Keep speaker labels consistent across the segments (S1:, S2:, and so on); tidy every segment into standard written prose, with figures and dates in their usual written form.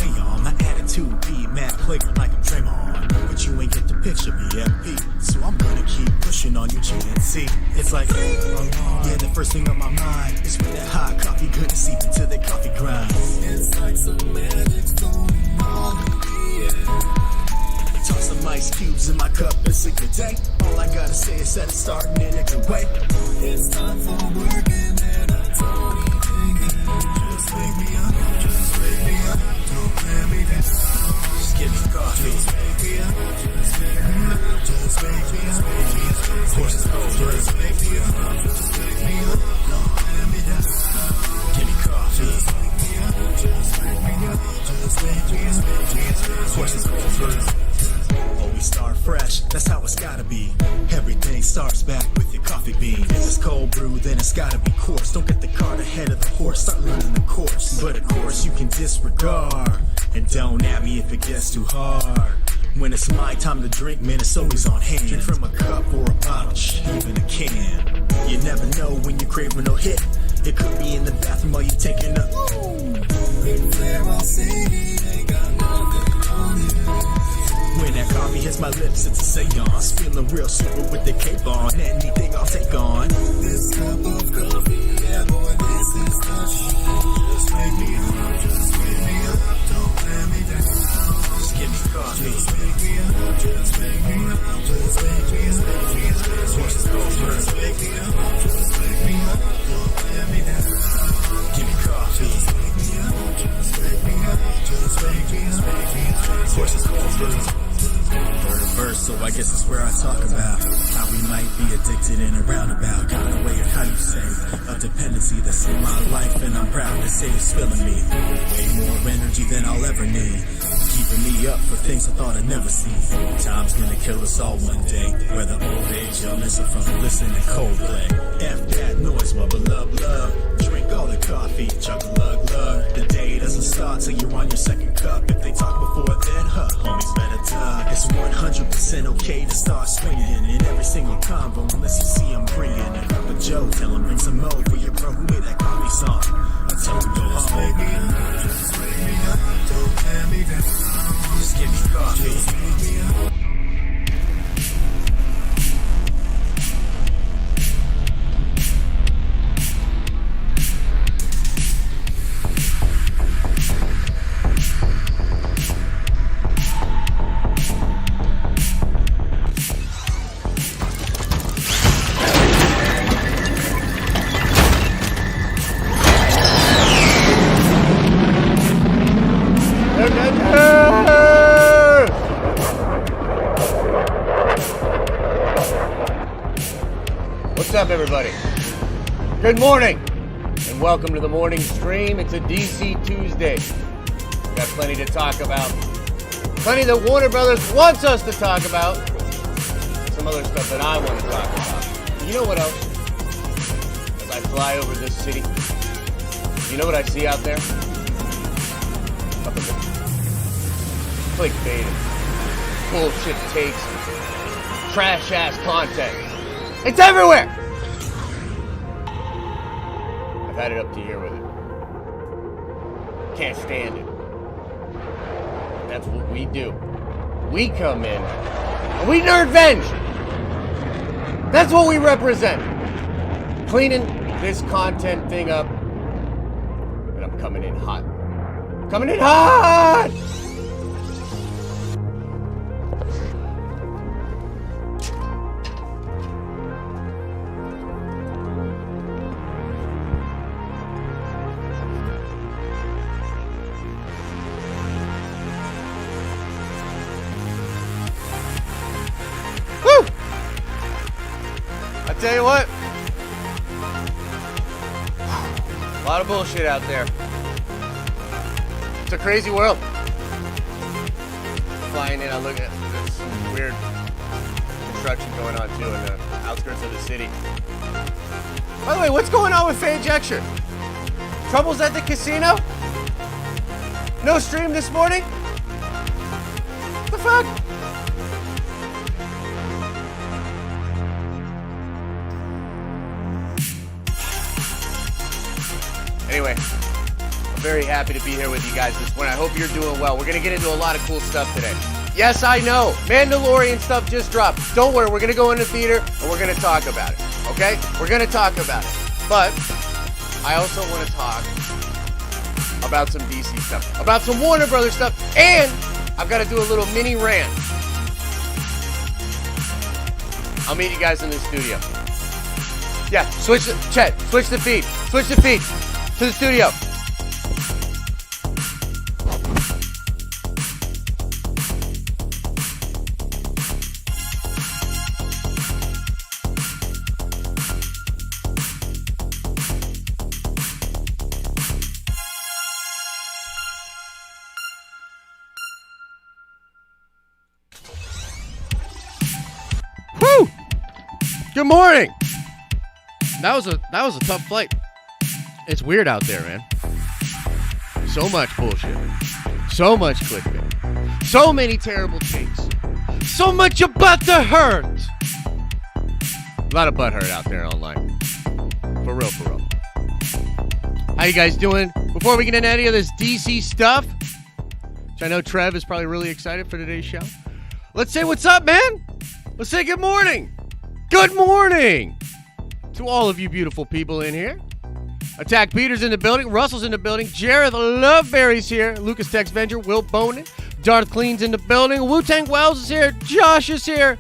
S1: Hey y'all, my attitude be mad player like I'm Draymond. But you ain't get the picture, BFP. So I'm gonna keep pushing on you, GNC. It's like, yeah, the first thing on my mind is when that hot coffee gonna seep into the coffee grind. It's like some magic's going on, yeah. Toss some ice cubes in my cup, it's a good day. All I gotta say is that it's starting in a good way. It's time for working and I don't even just wake me up, just wake me up, don't let me down. Just give me coffee. Just wake me up, just wake me up, just wake me up. Horses cold, just wake me up, just wake me up, don't let me down. Give me coffee. Just wake me up, just wake me up, just wake me up. Horses cold, first. Always start fresh, that's how it's gotta be. Everything starts back with your coffee bean. If it's cold brew, then it's gotta be coarse. Don't get the cart ahead of the horse, start learning the course. But of course you can disregard, and don't at me if it gets too hard. When it's my time to drink, man, it's always on hand. Drink from a cup or a bottle, even a can. You never know when you're craving a hit. It could be in the bathroom while you're taking a when that coffee hits my lips, it's a seance. Feeling real super with the cape on. Anything I'll take on. This cup of coffee, yeah, boy, this is the shit. Just wake me up, just wake me up, don't let me down. Just give me coffee. Just wake me up, just wake me up, just wake me up. Horses go first. Wake me up, just wake me up, don't let me down. Give me coffee. Just wake me up, just wake me up, just wake me up. Horses go first. Third verse, so I guess it's where I talk about how we might be addicted in a roundabout kind of way of how you say a dependency that's in my life, and I'm proud to say it's filling me way more energy than I'll ever need, keeping me up for things I thought I'd never see. Time's gonna kill us all one day, whether old age illness or from listening to Coldplay. F that noise, my beloved love. Drink all the coffee, chug a lug lug. The day doesn't start till you're on your second cup. If they talk before then, homies better talk. It's 100% okay to start swinging in every single convo unless you see I'm bringing a cup of Joe. Tell him bring some more for your bro who made that coffee song. I tell him go home. Wake me up, just wake me up, don't let me down. Just give me coffee. Just wake me up.
S2: What's up, everybody? Good morning, and welcome to the morning stream. It's a DC Tuesday. We've got plenty to talk about. Plenty that Warner Brothers wants us to talk about. Some other stuff that I want to talk about. You know what else? As I fly over this city, you know what I see out there? Nothing but clickbait and bullshit takes, trash-ass content. It's everywhere! I've had it up to here with it. Can't stand it. That's what we do. We come in and we Nerdventure. That's what we represent. Cleaning this content thing up. And I'm coming in hot. Coming in hot! Tell you what, a lot of bullshit out there. It's a crazy world. Flying in, I look at there's some weird construction going on too in the outskirts of the city. By the way, what's going on with Phage Extra? Troubles at the casino? No stream this morning? What the fuck? Anyway, very happy to be here with you guys this morning. I hope you're doing well. We're going to get into a lot of cool stuff today. Yes, I know. Mandalorian stuff just dropped. Don't worry. We're going to go into theater and we're going to talk about it. Okay? We're going to talk about it. But I also want to talk about some DC stuff, about some Warner Brothers stuff, and I've got to do a little mini rant. I'll meet you guys in the studio. Yeah, switch the feed to the studio. Woo! Good morning. That was a tough flight. It's weird out there, man. So much bullshit. So much clickbait. So many terrible takes. So much about the hurt. A lot of butt hurt out there online. For real, for real. How you guys doing? Before we get into any of this DC stuff, which I know Trev is probably really excited for today's show, let's say what's up, man. Let's say good morning. Good morning to all of you beautiful people in here. Attack Peter's in the building. Russell's in the building. Jareth Loveberry's here. Lucas Tex Venture. Will Bonin. Darth Clean's in the building. Wu-Tang Wells is here. Josh is here.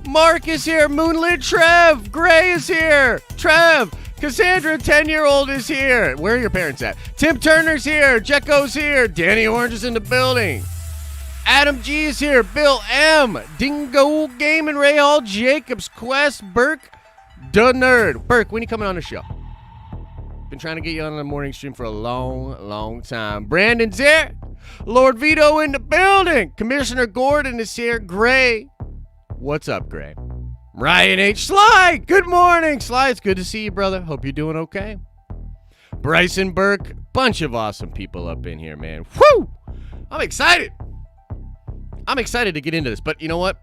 S2: Mark is here. Moonlit Trev. Gray is here. Trev. Cassandra, 10-year-old, is here. Where are your parents at? Tim Turner's here. Jekko's here. Danny Orange is in the building. Adam G is here. Bill M. Dingo Game and Ray Hall. Jacobs Quest. Burke. The Nerd. Burke, when are you coming on the show? Been trying to get you on the morning stream for a long time. Brandon's here. Lord Vito in the building. Commissioner Gordon is here. Gray. What's up, Gray? Ryan H. Sly. Good morning, Sly. It's good to see you, brother. Hope you're doing okay. Bryson Burke. Bunch of awesome people up in here, man. Woo! I'm excited. I'm excited to get into this, but you know what?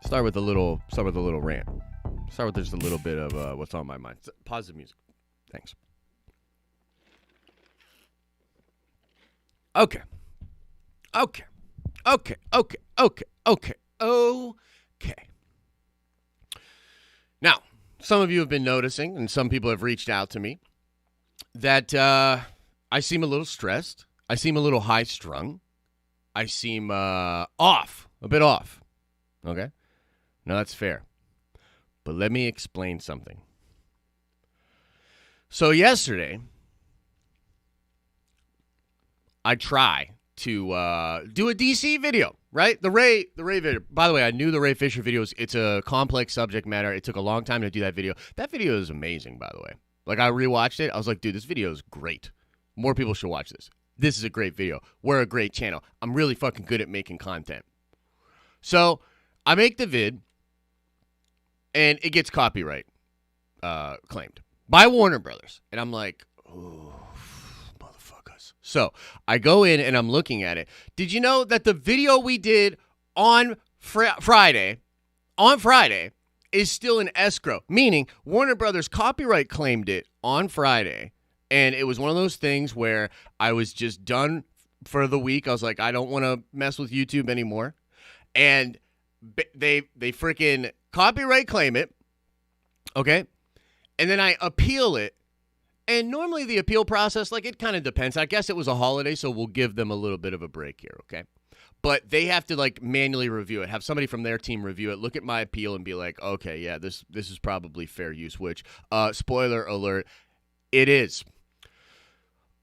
S2: Start with a little rant. Start with just a little bit of what's on my mind. Pause the music. Thanks. Okay. Now, some of you have been noticing, and some people have reached out to me, that I seem a little stressed. I seem a little high-strung. I seem a bit off. Okay? No, that's fair. But let me explain something. So yesterday, I try to do a DC video, right? The Ray video. By the way, I knew the Ray Fisher videos. It's a complex subject matter. It took a long time to do that video. That video is amazing, by the way. Like, I rewatched it. I was like, dude, this video is great. More people should watch this. This is a great video. We're a great channel. I'm really fucking good at making content. So I make the vid, and it gets copyright claimed by Warner Brothers. And I'm like, oh, motherfuckers. So I go in, and I'm looking at it. Did you know that the video we did on Friday is still in escrow? Meaning Warner Brothers copyright claimed it on Friday. And it was one of those things where I was just done for the week. I was like, I don't want to mess with YouTube anymore. And they freaking copyright claim it. Okay. And then I appeal it. And normally the appeal process, like, it kind of depends. I guess it was a holiday, so we'll give them a little bit of a break here. Okay. But they have to, like, manually review it, have somebody from their team review it, look at my appeal and be like, okay, yeah, this is probably fair use, which, spoiler alert, it is.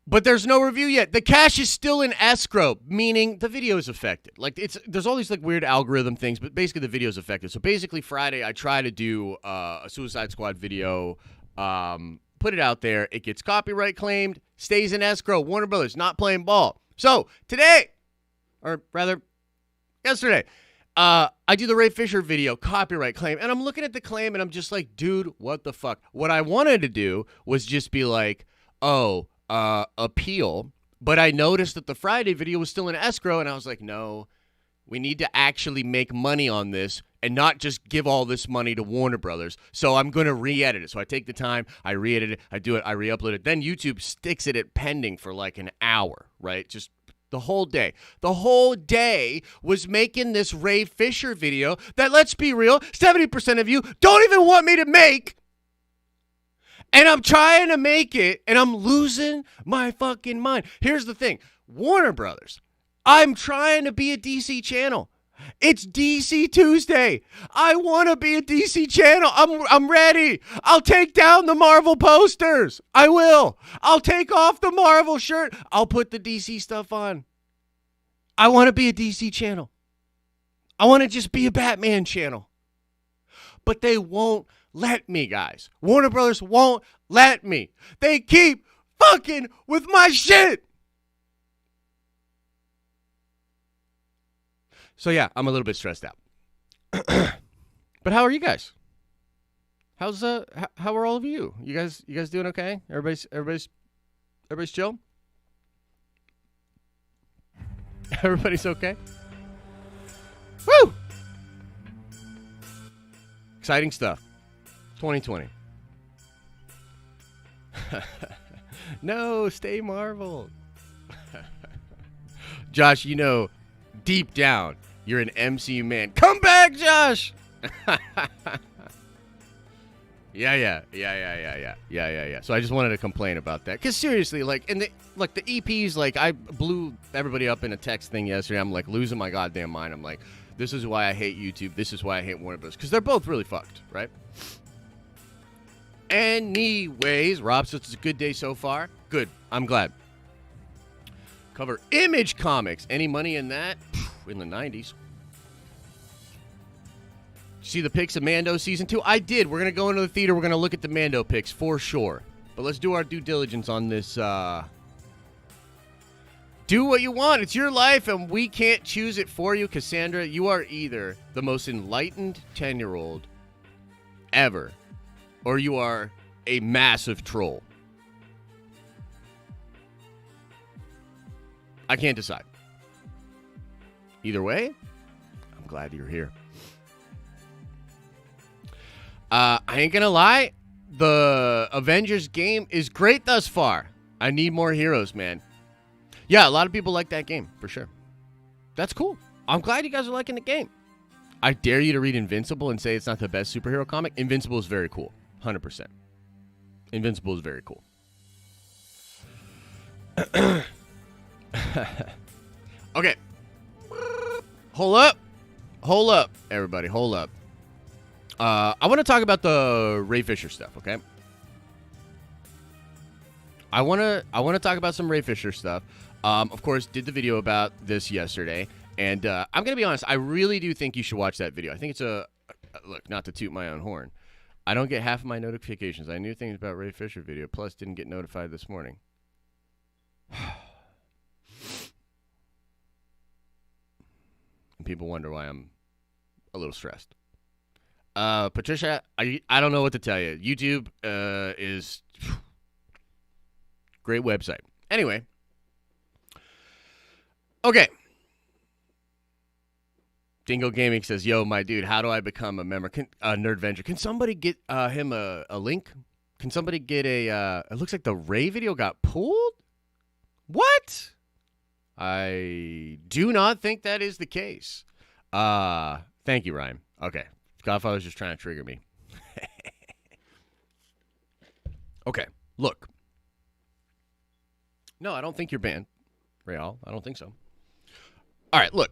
S2: But there's no review yet. The cash is still in escrow, meaning the video is affected. Like, there's all these like weird algorithm things, but basically the video is affected. So basically Friday I try to do a Suicide Squad video, put it out there. It gets copyright claimed, stays in escrow. Warner Brothers not playing ball. So today, or rather yesterday, I do the Ray Fisher video, copyright claim, and I'm looking at the claim and I'm just like, dude, what the fuck? What I wanted to do was just be like, appeal, but I noticed that the Friday video was still in escrow, and I was like, no, We need to actually make money on this and not just give all this money to Warner Brothers. So I'm going to re-edit it. So I take the time, I re-edit it, I do it, I re-upload it. Then YouTube sticks it at pending for like an hour, right? Just the whole day. The whole day was making this Ray Fisher video that, let's be real, 70% of you don't even want me to make. And I'm trying to make it, and I'm losing my fucking mind. Here's the thing. Warner Brothers, I'm trying to be a DC channel. It's DC Tuesday. I want to be a DC channel. I'm ready. I'll take down the Marvel posters. I will. I'll take off the Marvel shirt. I'll put the DC stuff on. I want to be a DC channel. I want to just be a Batman channel. But they won't let me, guys. Warner Brothers won't let me. They keep fucking with my shit. So yeah, I'm a little bit stressed out. But how are you guys? How are all of you? You guys doing okay? Everybody's chill? Everybody's okay? Woo! Exciting stuff. 2020. No, stay Marvel. Josh, you know, deep down, you're an MCU man. Come back, Josh! Yeah. So I just wanted to complain about that. Because seriously, like, the EPs, like, I blew everybody up in a text thing yesterday. I'm, like, losing my goddamn mind. I'm like, this is why I hate YouTube. This is why I hate Warner Bros. Because they're both really fucked, right? Anyways, Rob says it's a good day so far. Good. I'm glad. Cover Image Comics. Any money in that? In the 90s. See the pics of Mando Season 2? I did. We're going to go into the theater. We're going to look at the Mando pics for sure. But let's do our due diligence on this. Do what you want. It's your life, and we can't choose it for you. Cassandra, you are either the most enlightened 10-year-old ever, or you are a massive troll. I can't decide. Either way, I'm glad you're here. I ain't gonna lie, the Avengers game is great thus far. I need more heroes, man. Yeah, a lot of people like that game, for sure. That's cool. I'm glad you guys are liking the game. I dare you to read Invincible and say it's not the best superhero comic. Invincible is very cool. 100%. Invincible is very cool. Okay. Hold up, everybody. Hold up. I want to talk about the Ray Fisher stuff, okay? I want to talk about some Ray Fisher stuff. Of course, did the video about this yesterday. And I'm going to be honest, I really do think you should watch that video. I think it's look, not to toot my own horn. I don't get half of my notifications. I knew things about Ray Fisher video, plus didn't get notified this morning. And people wonder why I'm a little stressed. Patricia, I don't know what to tell you. YouTube is great website. Anyway. Okay. Dingo Gaming says, yo, my dude, how do I become a member? Nerdventure. Can somebody get him a link? Can somebody get it looks like the Ray video got pulled? What? I do not think that is the case. Thank you, Ryan. Okay. Godfather's just trying to trigger me. Okay. Look. No, I don't think you're banned, Real. I don't think so. All right, look.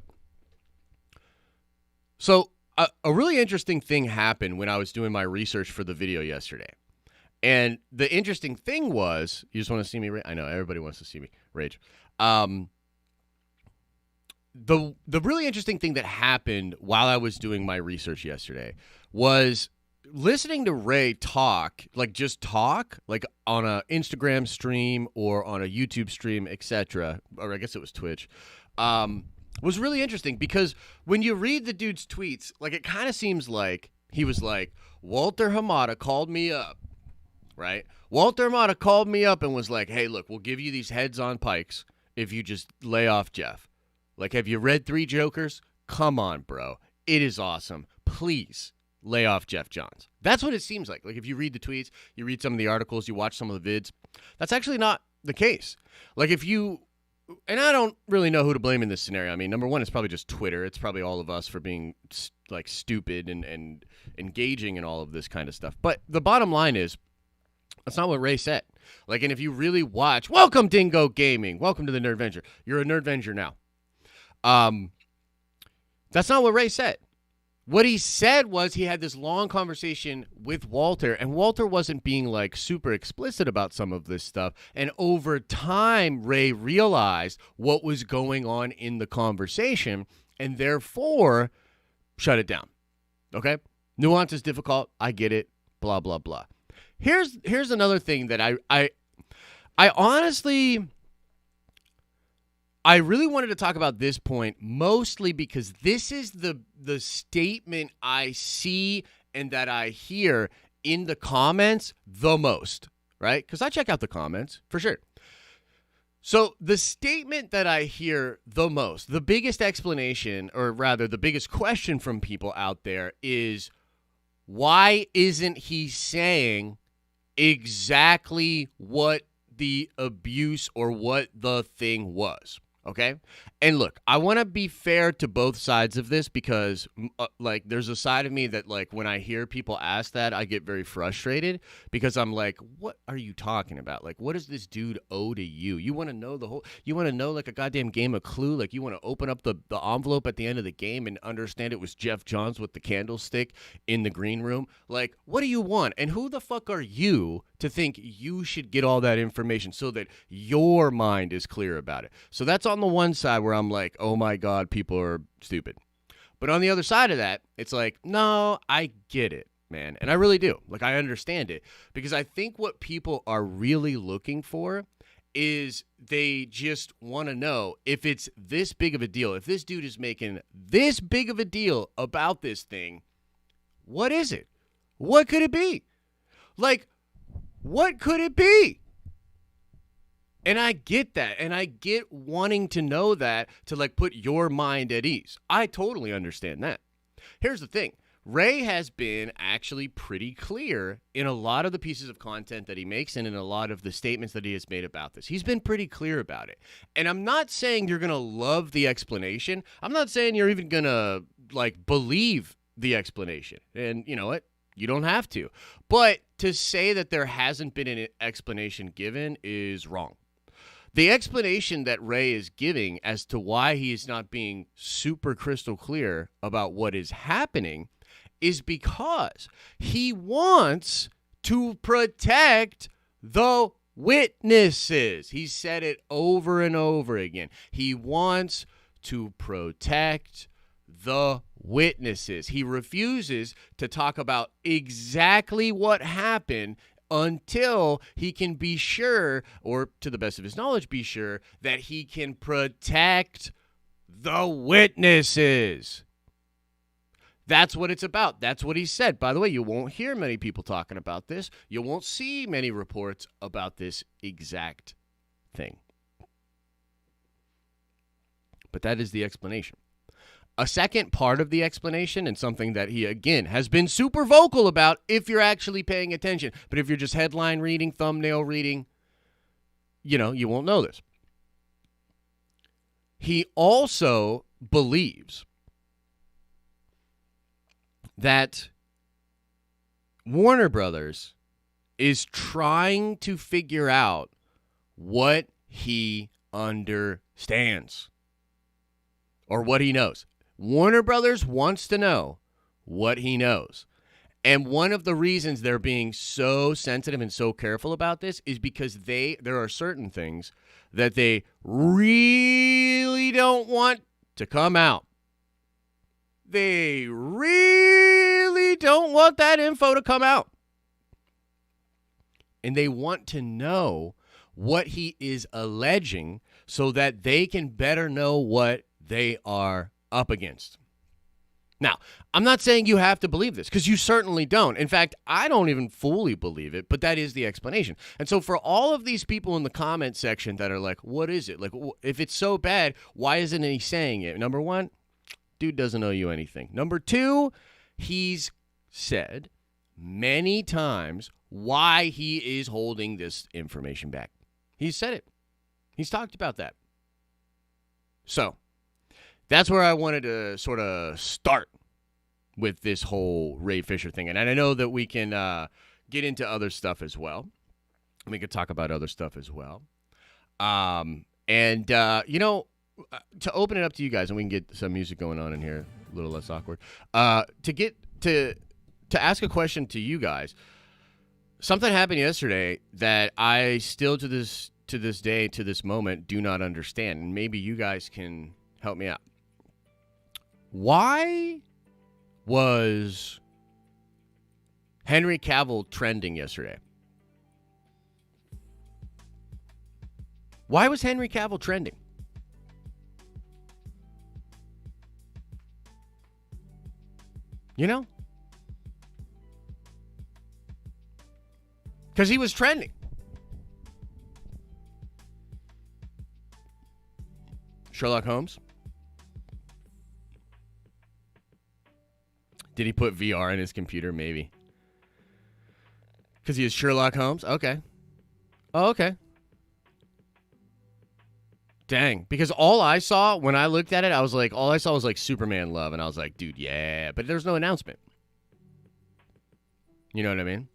S2: So, a really interesting thing happened when I was doing my research for the video yesterday. And the interesting thing was, you just want to see me rage? I know, everybody wants to see me rage. The really interesting thing that happened while I was doing my research yesterday was listening to Ray talk, like just talk, like on an Instagram stream or on a YouTube stream, etc., or I guess it was Twitch, was really interesting because when you read the dude's tweets, like it kind of seems like he was like, Walter Hamada called me up, right? Walter Hamada called me up and was like, hey, look, we'll give you these heads on pikes if you just lay off Jeff. Like, have you read Three Jokers? come on, bro. It is awesome. Please lay off Jeff Johns. That's what it seems like. Like, if you read the tweets, you read some of the articles, you watch some of the vids, that's actually not the case. Like, if you, and I don't really know who to blame in this scenario. I mean, number one, it's probably just Twitter. It's probably all of us for being, like, stupid and engaging in all of this kind of stuff. But the bottom line is, that's not what Ray said. Like, and if you really watch, welcome, Dingo Gaming. Welcome to the Nerdventure. You're a Nerdventure now. That's not what Ray said. What he said was he had this long conversation with Walter, and Walter wasn't being, like, super explicit about some of this stuff. And over time, Ray realized what was going on in the conversation and therefore shut it down. Okay? Nuance is difficult. I get it. Blah, blah, blah. Here's another thing that I honestly, I really wanted to talk about this point, mostly because this is the statement I see and that I hear in the comments the most, right? Because I check out the comments, for sure. So the statement that I hear the most, the biggest explanation, or rather the biggest question from people out there is, why isn't he saying exactly what the abuse or what the thing was? Okay? And look, I want to be fair to both sides of this because, like, there's a side of me that, like, when I hear people ask that, I get very frustrated because I'm like, what are you talking about? Like, what does this dude owe to you? You want to know you want to know, like, a goddamn game of Clue? Like, you want to open up the envelope at the end of the game and understand it was Jeff Johns with the candlestick in the green room? Like, what do you want? And who the fuck are you to think you should get all that information so that your mind is clear about it? So that's on the one side where I'm like, oh my God, people are stupid. But on the other side of that, it's like, no, I get it, man. And I really do. Like, I understand it. Because I think what people are really looking for is they just want to know if it's this big of a deal. If this dude is making this big of a deal about this thing, what is it? What could it be? Like, what could it be? And I get that, and I get wanting to know that to, like, put your mind at ease. I totally understand that. Here's the thing. Ray has been actually pretty clear in a lot of the pieces of content that he makes and in a lot of the statements that he has made about this. He's been pretty clear about it. And I'm not saying you're going to love the explanation. I'm not saying you're even going to, like, believe the explanation. And you know what? You don't have to. But to say that there hasn't been an explanation given is wrong. The explanation that Ray is giving as to why he is not being super crystal clear about what is happening is because he wants to protect the witnesses. He said it over and over again. He wants to protect the witnesses. He refuses to talk about exactly what happened until he can be sure, or to the best of his knowledge, be sure that he can protect the witnesses. That's what it's about. That's what he said. By the way, you won't hear many people talking about this. You won't see many reports about this exact thing. But that is the explanation. A second part of the explanation, and something that he, again, has been super vocal about if you're actually paying attention. But if you're just headline reading, thumbnail reading, you won't know this. He also believes that Warner Brothers is trying to figure out what he understands or what he knows. Warner Brothers wants to know what he knows. And one of the reasons they're being so sensitive and so careful about this is because there are certain things that they really don't want to come out. They really don't want that info to come out. And they want to know what he is alleging so that they can better know what they are up against. Now, I'm not saying you have to believe this, because you certainly don't. In fact, I don't even fully believe it, but that is the explanation. And so for all of these people in the comment section that are like, what is it? Like, if it's so bad, why isn't he saying it? Number one, dude doesn't owe you anything. Number two, he's said many times why he is holding this information back. He's said it. He's talked about that. So that's where I wanted to sort of start with this whole Ray Fisher thing. And I know that we can get into other stuff as well. We could talk about other stuff as well. To open it up to you guys, and we can get some music going on in here, a little less awkward. To ask a question to you guys. Something happened yesterday that I still to this day, to this moment, do not understand. And maybe you guys can help me out. Why was Henry Cavill trending yesterday? Why was Henry Cavill trending? You know? Because he was trending. Sherlock Holmes? Did he put VR in his computer? Maybe. Because he is Sherlock Holmes? Okay. Oh, okay. Dang. Because all I saw when I looked at it, I was like, all I saw was like Superman love. And I was like, dude, yeah. But there's no announcement. You know what I mean?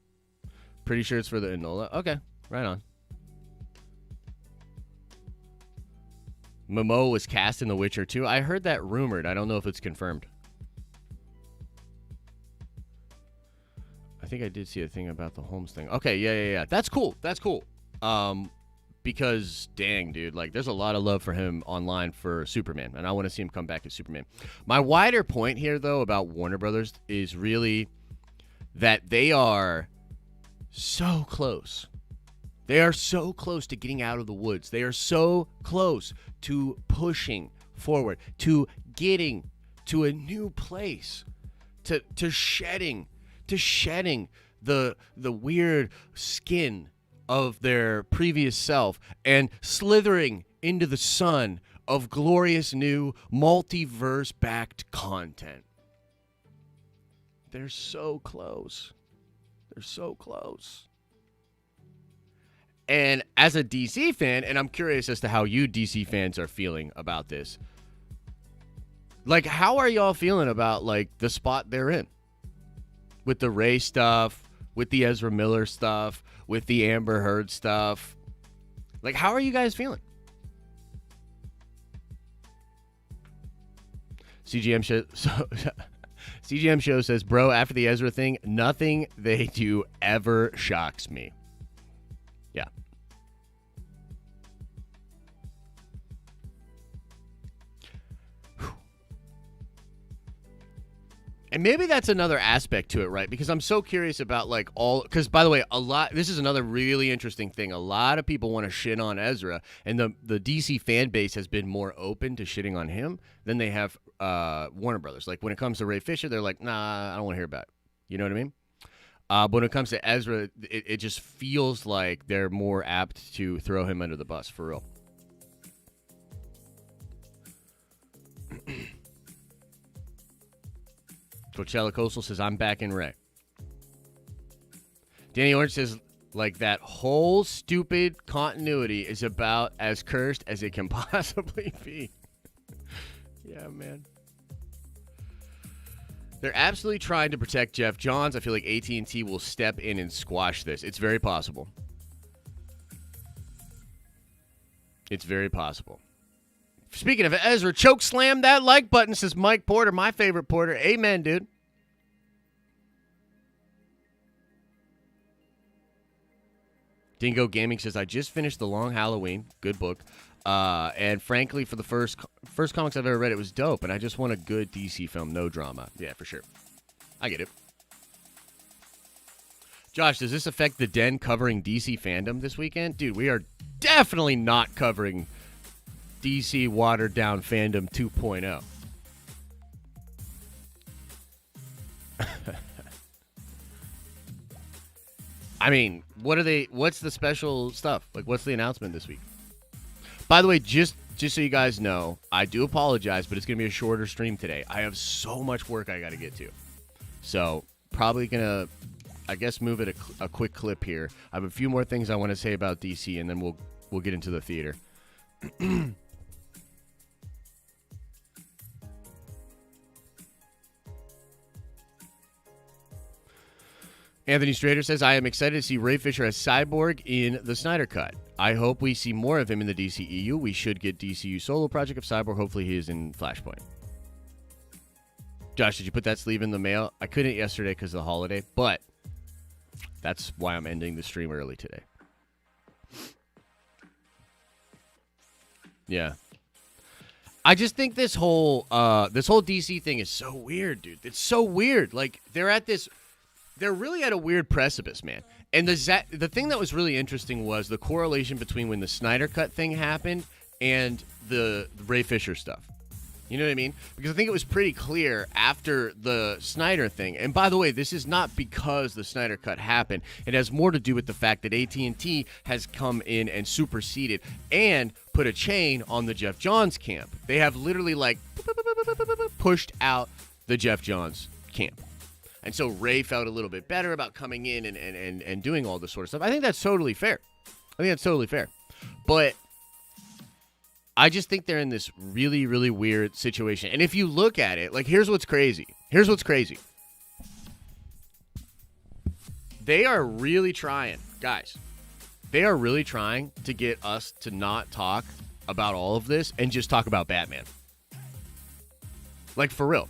S2: Pretty sure it's for the Enola. Okay. Right on. Momoa was cast in The Witcher 2. I heard that rumored. I don't know if it's confirmed. I think I did see a thing about the Holmes thing. Okay, yeah. That's cool. Because, dang, dude, like, there's a lot of love for him online for Superman, and I want to see him come back as Superman. My wider point here, though, about Warner Brothers is really that they are so close. They are so close to getting out of the woods. They are so close to pushing forward, to getting to a new place, to shedding the weird skin of their previous self and slithering into the sun of glorious new multiverse-backed content. They're so close. They're so close. And as a DC fan, and I'm curious as to how you DC fans are feeling about this. Like, how are y'all feeling about, like, the spot they're in? With the Ray stuff, with the Ezra Miller stuff, with the Amber Heard stuff. Like, how are you guys feeling? CGM show says, bro, after the Ezra thing, nothing they do ever shocks me. Yeah. And maybe that's another aspect to it, right? Because I'm so curious about, like, because, by the way, this is another really interesting thing. A lot of people want to shit on Ezra, and the DC fan base has been more open to shitting on him than they have Warner Brothers. Like, when it comes to Ray Fisher, they're like, nah, I don't want to hear about it. You know what I mean? But when it comes to Ezra, it just feels like they're more apt to throw him under the bus, for real. Coachella Coastal says, I'm back in Ray. Danny Orange says, like, that whole stupid continuity is about as cursed as it can possibly be. Yeah, man. They're absolutely trying to protect Jeff Johns. I feel like AT&T will step in and squash this. It's very possible. It's very possible. Speaking of Ezra, choke slam that like button, says Mike Porter, my favorite Porter. Amen, dude. Dingo Gaming says, I just finished The Long Halloween. Good book. And frankly, for the first comics I've ever read, it was dope. And I just want a good DC film, no drama. Yeah, for sure. I get it. Josh, does this affect the Den covering DC fandom this weekend? Dude, we are definitely not covering DC watered down fandom 2.0. I mean, what's the special stuff? Like, what's the announcement this week? By the way, just just so you guys know, I do apologize, but it's going to be a shorter stream today. I have so much work I got to get to. So probably going to, I guess, move it a quick clip here. I have a few more things I want to say about DC, and then we'll get into the theater. Anthony Strader says, I am excited to see Ray Fisher as Cyborg in the Snyder Cut. I hope we see more of him in the DCEU. We should get DCU solo project of Cyborg. Hopefully he is in Flashpoint. Josh, did you put that sleeve in the mail? I couldn't yesterday because of the holiday, but that's why I'm ending the stream early today. Yeah. I just think this whole DC thing is so weird, dude. It's so weird. Like, they're really at a weird precipice, man. And the thing that was really interesting was the correlation between when the Snyder Cut thing happened and the Ray Fisher stuff. You know what I mean? Because I think it was pretty clear after the Snyder thing. And by the way, this is not because the Snyder Cut happened. It has more to do with the fact that AT&T has come in and superseded and put a chain on the Jeff Johns camp. They have literally like pushed out the Jeff Johns camp. And so Ray felt a little bit better about coming in and doing all this sort of stuff. I think that's totally fair. But I just think they're in this really, really weird situation. And if you look at it, like, here's what's crazy. They are really trying, guys. They are really trying to get us to not talk about all of this and just talk about Batman. Like, for real.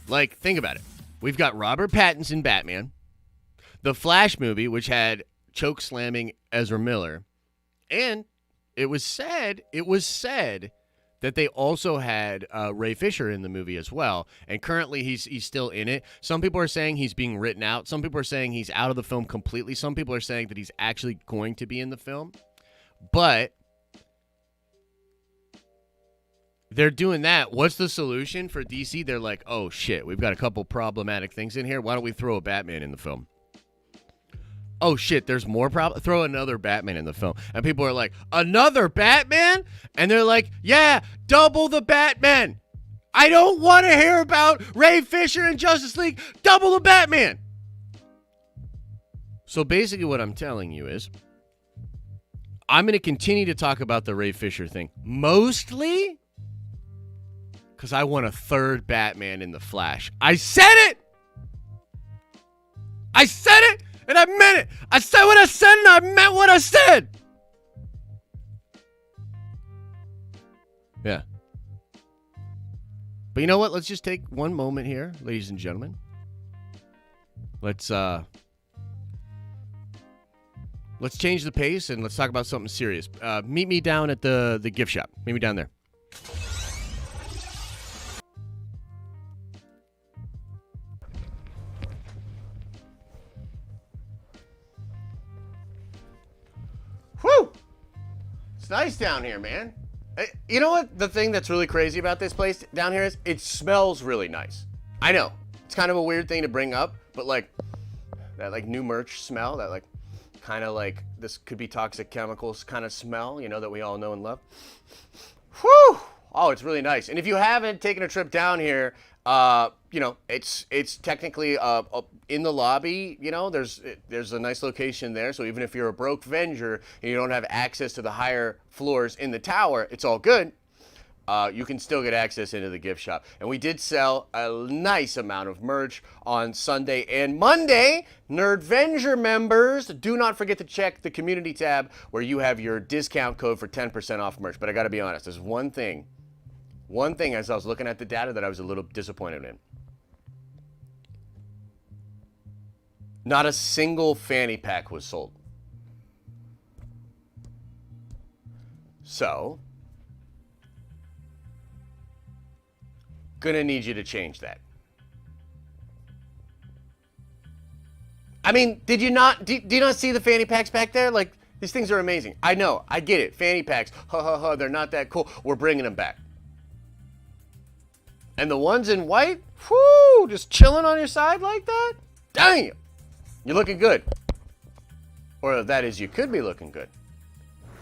S2: Like, think about it. We've got Robert Pattinson Batman, the Flash movie, which had choke slamming Ezra Miller, and it was said that they also had Ray Fisher in the movie as well, and currently he's still in it. Some people are saying he's being written out. Some people are saying he's out of the film completely. Some people are saying that he's actually going to be in the film, but they're doing that. What's the solution for DC? They're like, oh, shit, we've got a couple problematic things in here. Why don't we throw a Batman in the film? Oh, shit, there's more problems. Throw another Batman in the film. And people are like, another Batman? And they're like, yeah, double the Batman. I don't want to hear about Ray Fisher and Justice League. Double the Batman. So basically what I'm telling you is I'm going to continue to talk about the Ray Fisher thing. Mostly because I want a third Batman in the Flash. I said it! And I meant it! I said what I said and I meant what I said! Yeah. But you know what? Let's just take one moment here, ladies and gentlemen. Let's change the pace and let's talk about something serious. Meet me down at the gift shop. Meet me down there. Whew! It's nice down here, man. You know what? The thing that's really crazy about this place down here is it smells really nice. I know. It's kind of a weird thing to bring up, but like that like new merch smell, that like kind of like this could be toxic chemicals kind of smell, you know, that we all know and love. Whew! Oh, it's really nice. And if you haven't taken a trip down here, you know, it's technically in the lobby, you know, there's a nice location there. So even if you're a broke Venger and you don't have access to the higher floors in the tower, it's all good. You can still get access into the gift shop. And we did sell a nice amount of merch on Sunday and Monday. Nerdventure members, do not forget to check the community tab where you have your discount code for 10% off merch. But I got to be honest, there's one thing as I was looking at the data that I was a little disappointed in. Not a single fanny pack was sold. So, gonna need you to change that. I mean, do you not see the fanny packs back there? Like, these things are amazing. I know, I get it. Fanny packs, they're not that cool. We're bringing them back. And the ones in white, whoo, just chilling on your side like that? Damn! You're looking good. Or that is, you could be looking good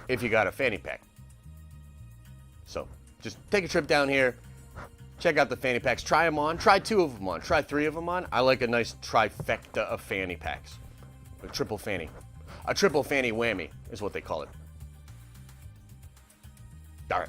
S2: if you got a fanny pack. So just take a trip down here. Check out the fanny packs. Try them on. Try 2 of them on. Try 3 of them on. I like a nice trifecta of fanny packs. A triple fanny. A triple fanny whammy is what they call it. All right.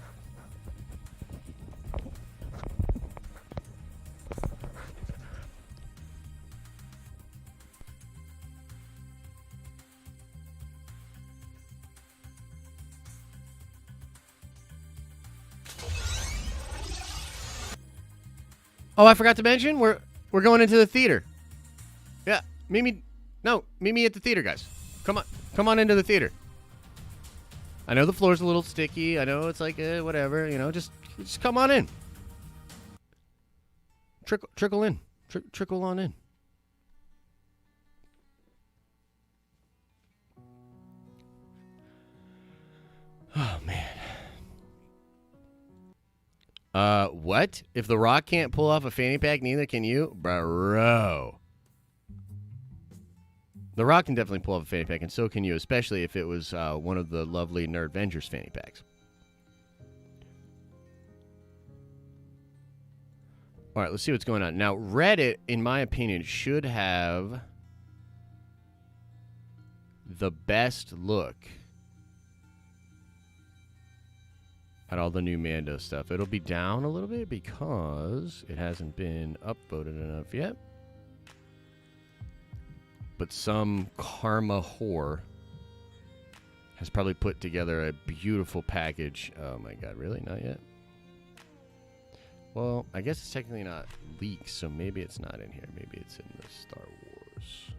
S3: Oh, I forgot to mention, we're going into the theater. Yeah, meet me at the theater, guys. Come on into the theater. I know the floor's a little sticky. I know it's like whatever, just come on in. Trickle in. Trickle on in. Oh man. What? If The Rock can't pull off a fanny pack, neither can you? Bro. The Rock can definitely pull off a fanny pack, and so can you, especially if it was one of the lovely Nerdventure's fanny packs. All right, let's see what's going on. Now, Reddit, in my opinion, should have the best look at all the new Mando stuff. It'll be down a little bit because it hasn't been upvoted enough yet. But some karma whore has probably put together a beautiful package. Oh my god, really? Not yet? Well, I guess it's technically not leaked, so maybe it's not in here. Maybe it's in the Star Wars.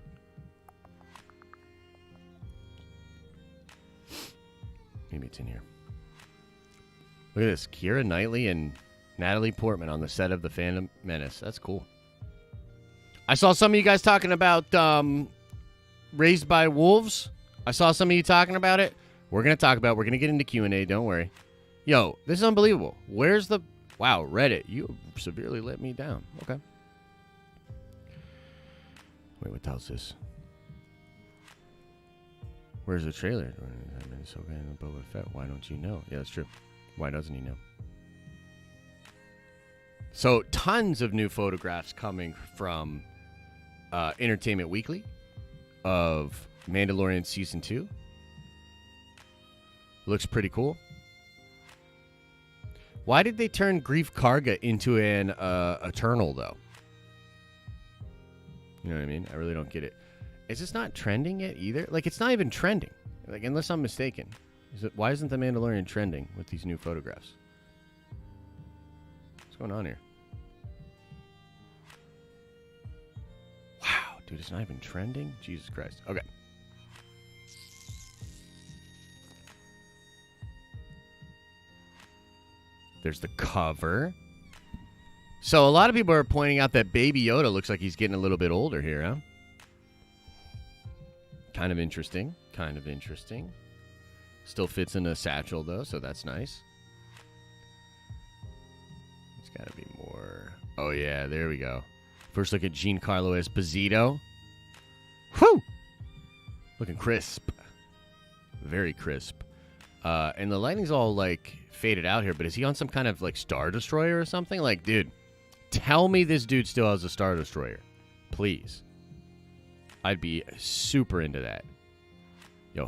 S3: Maybe it's in here. Look at this. Keira Knightley and Natalie Portman on the set of The Phantom Menace. That's cool. I saw some of you guys talking about Raised by Wolves. I saw some of you talking about it. We're going to get into Q&A. Don't worry. Yo, this is unbelievable. Where's the... Wow, Reddit. You severely let me down. Okay. Wait, what the hell's this? Where's the trailer? It's okay in the Boba Fett. Why don't you know? Yeah, that's true. Why doesn't he know? So, tons of new photographs coming from Entertainment Weekly of Mandalorian Season 2. Looks pretty cool. Why did they turn Grief Karga into an Eternal, though? You know what I mean? I really don't get it. Is this not trending yet either? Like, it's not even trending. Like, unless I'm mistaken. Why isn't The Mandalorian trending with these new photographs? What's going on here? Wow, dude, it's not even trending? Jesus Christ. Okay. There's the cover. So a lot of people are pointing out that Baby Yoda looks like he's getting a little bit older here, huh? Kind of interesting. Kind of interesting. Still fits in a satchel, though, so that's nice. It's got to be more. Oh, yeah, there we go. First look at Giancarlo Esposito. Whew! Looking crisp. Very crisp. And the lighting's all, like, faded out here, but is he on some kind of, like, Star Destroyer or something? Like, dude, tell me this dude still has a Star Destroyer. Please. I'd be super into that. Yo,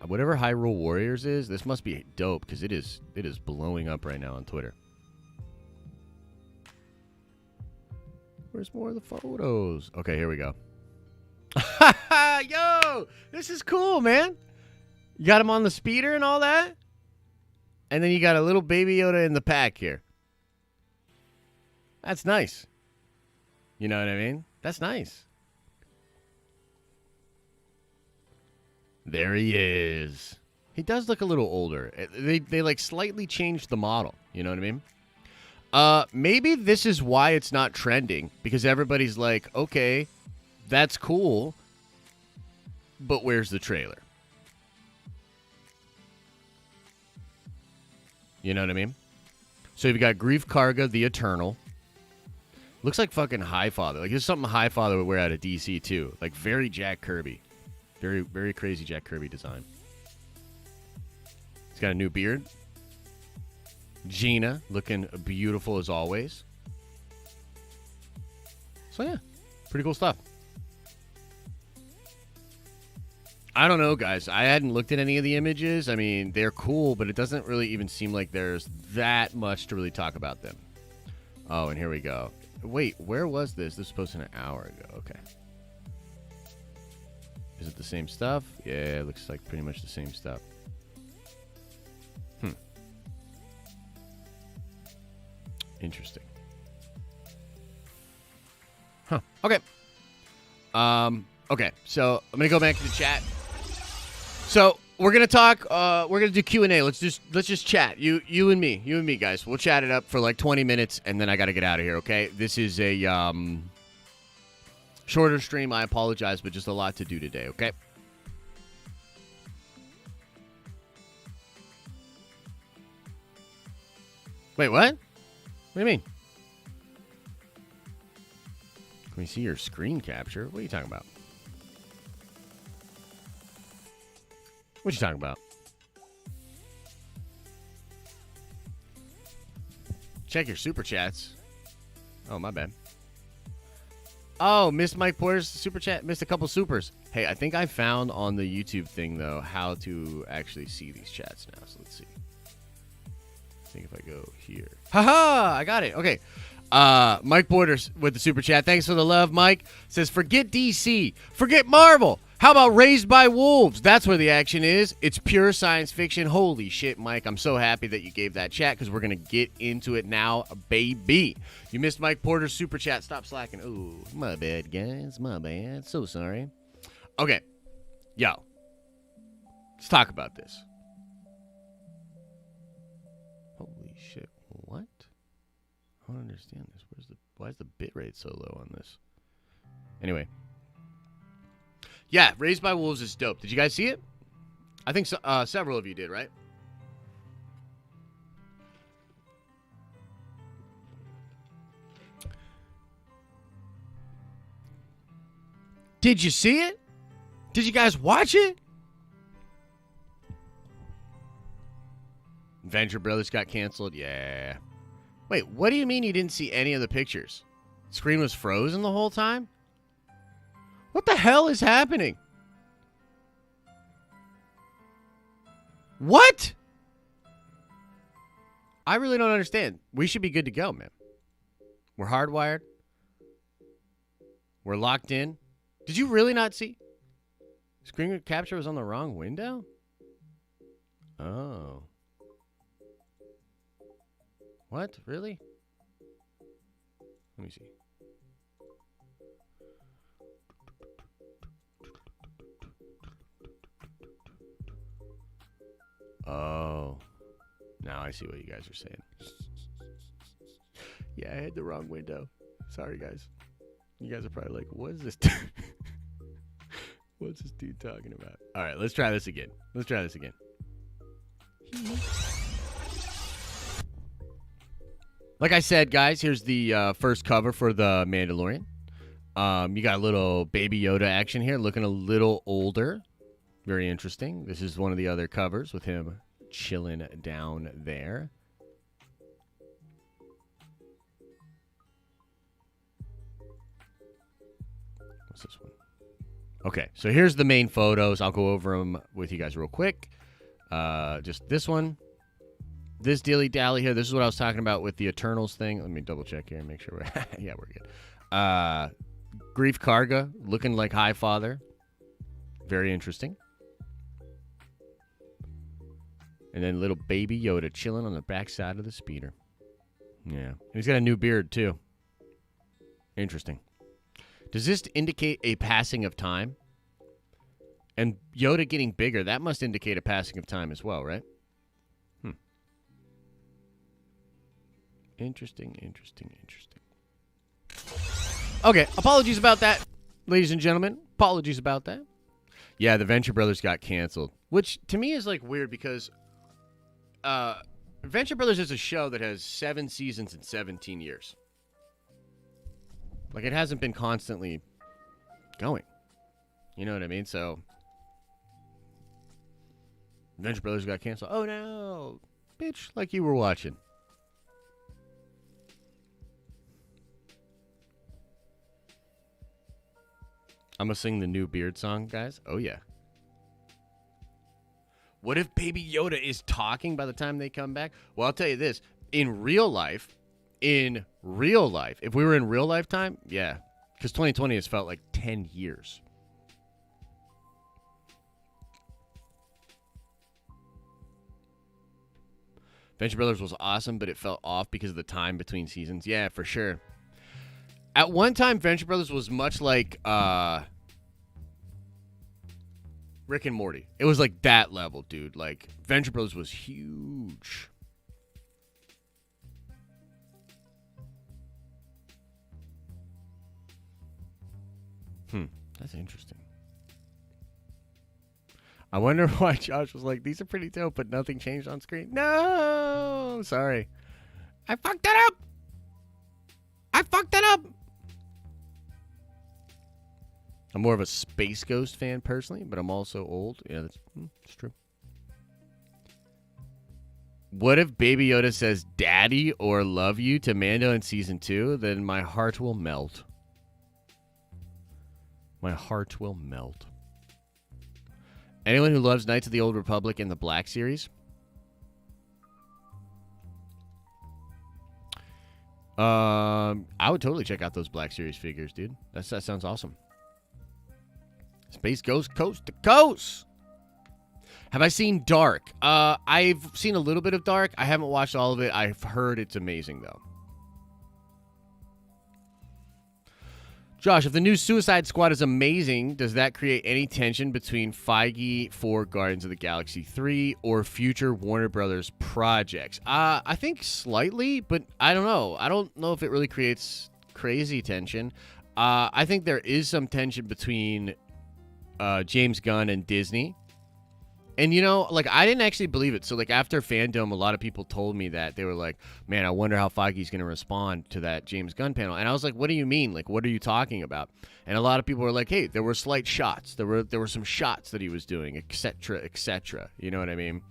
S3: whatever Hyrule Warriors is, this must be dope because it is blowing up right now on Twitter. Where's more of the photos? Okay, here we go. Yo, this is cool, man. You got him on the speeder and all that? And then you got a little Baby Yoda in the pack here. That's nice. You know what I mean? That's nice. There he is. He does look a little older. They like slightly changed the model. You know what I mean? Maybe this is why it's not trending. Because everybody's like, okay, that's cool. But where's the trailer? You know what I mean? So you've got Grief Karga, the Eternal. Looks like fucking Highfather. Like, there's something Highfather would wear out of DC, too. Like, very Jack Kirby. Very, very crazy Jack Kirby design. He's got a new beard. Gina looking beautiful as always. So yeah, pretty cool stuff. I don't know, guys. I hadn't looked at any of the images. I mean, they're cool, but it doesn't really even seem like there's that much to really talk about them. Oh, and here we go. Wait, where was this? This was posted an hour ago. Okay. Is it the same stuff? Yeah, it looks like pretty much the same stuff. Interesting. Huh. Okay. Okay, so I'm gonna go back to the chat. So we're gonna talk. We're gonna do Q&A. Let's just chat. You and me, guys. We'll chat it up for like 20 minutes, and then I gotta get out of here. Okay. This is a shorter stream. I apologize, but just a lot to do today. Okay. Wait, what? What do you mean? Can we see your screen capture? What are you talking about? What you talking about? Check your super chats. Oh, my bad. Oh, missed Mike Porter's super chat. Missed a couple supers. Hey, I think I found on the YouTube thing, though, how to actually see these chats now. So let's see. I think if I go here. Haha! I got it. Okay. Mike Porter with the super chat. Thanks for the love, Mike. Says, forget DC. Forget Marvel. How about Raised by Wolves? That's where the action is. It's pure science fiction. Holy shit, Mike. I'm so happy that you gave that chat because we're going to get into it now, baby. You missed Mike Porter's super chat. Stop slacking. Ooh, my bad, guys. My bad. So sorry. Okay. Yo. Let's talk about this. Holy shit. What? I don't understand this. Why is the bitrate so low on this? Anyway. Yeah, Raised by Wolves is dope. Did you guys see it? I think so, several of you did, right? Did you see it? Did you guys watch it? Venture Brothers got canceled? Yeah. Wait, what do you mean you didn't see any of the pictures? Screen was frozen the whole time? What the hell is happening? What? I really don't understand. We should be good to go, man. We're hardwired. We're locked in. Did you really not see? Screen capture was on the wrong window? Oh. What? Really? Let me see. Oh. Now I see what you guys are saying. Yeah, I had the wrong window. Sorry, guys. You guys are probably like, what is this? What's this dude talking about? All right, let's try this again. Like I said, guys, here's the first cover for the Mandalorian. You got a little Baby Yoda action here, looking a little older. Very interesting. This is one of the other covers with him chilling down there. What's this one? Okay, so here's the main photos. I'll go over them with you guys real quick. Just this one. This dilly-dally here. This is what I was talking about with the Eternals thing. Let me double-check here and make sure we're... yeah, we're good. Grief Karga, looking like Highfather. Very interesting. And then little Baby Yoda chilling on the backside of the speeder. Yeah. And he's got a new beard, too. Interesting. Does this indicate a passing of time? And Yoda getting bigger, that must indicate a passing of time as well, right? Interesting. Okay, apologies about that, ladies and gentlemen. Apologies about that. Yeah, the Venture Brothers got canceled, which to me is like weird because Venture Brothers is a show that has 7 seasons and 17 years. Like, it hasn't been constantly going. You know what I mean? So, Venture Brothers got canceled. Oh, no. Bitch, like you were watching. I'm going to sing the new Beard song, guys. Oh, yeah. What if Baby Yoda is talking by the time they come back? Well, I'll tell you this. In real life, if we were in real life time, yeah. Because 2020 has felt like 10 years. Venture Brothers was awesome, but it felt off because of the time between seasons. Yeah, for sure. At one time, Venture Brothers was much like Rick and Morty. It was like that level, dude. Like, Venture Brothers was huge. That's interesting. I wonder why Josh was like, these are pretty dope, but nothing changed on screen. No! Sorry. I fucked that up! I'm more of a Space Ghost fan personally, but I'm also old. Yeah, that's true. What if Baby Yoda says daddy or love you to Mando in season 2? Then my heart will melt. My heart will melt. Anyone who loves Knights of the Old Republic and the Black Series? I would totally check out those Black Series figures, dude. That sounds awesome. Space Ghost Coast to Coast. Have I seen Dark? I've seen a little bit of Dark. I haven't watched all of it. I've heard it's amazing, though. Josh, if the new Suicide Squad is amazing, does that create any tension between Feige for Guardians of the Galaxy 3 or future Warner Brothers projects? I think slightly, but I don't know. I don't know if it really creates crazy tension. I think there is some tension between James Gunn and Disney. And, you know, like, I didn't actually believe it. So, like, after Fandom, a lot of people told me that. They were like, man, I wonder how Feige's going to respond to that James Gunn panel. And I was like, what do you mean? Like, what are you talking about? And a lot of people were like, hey, there were slight shots. There were some shots that he was doing, et cetera, et cetera. You know what I mean?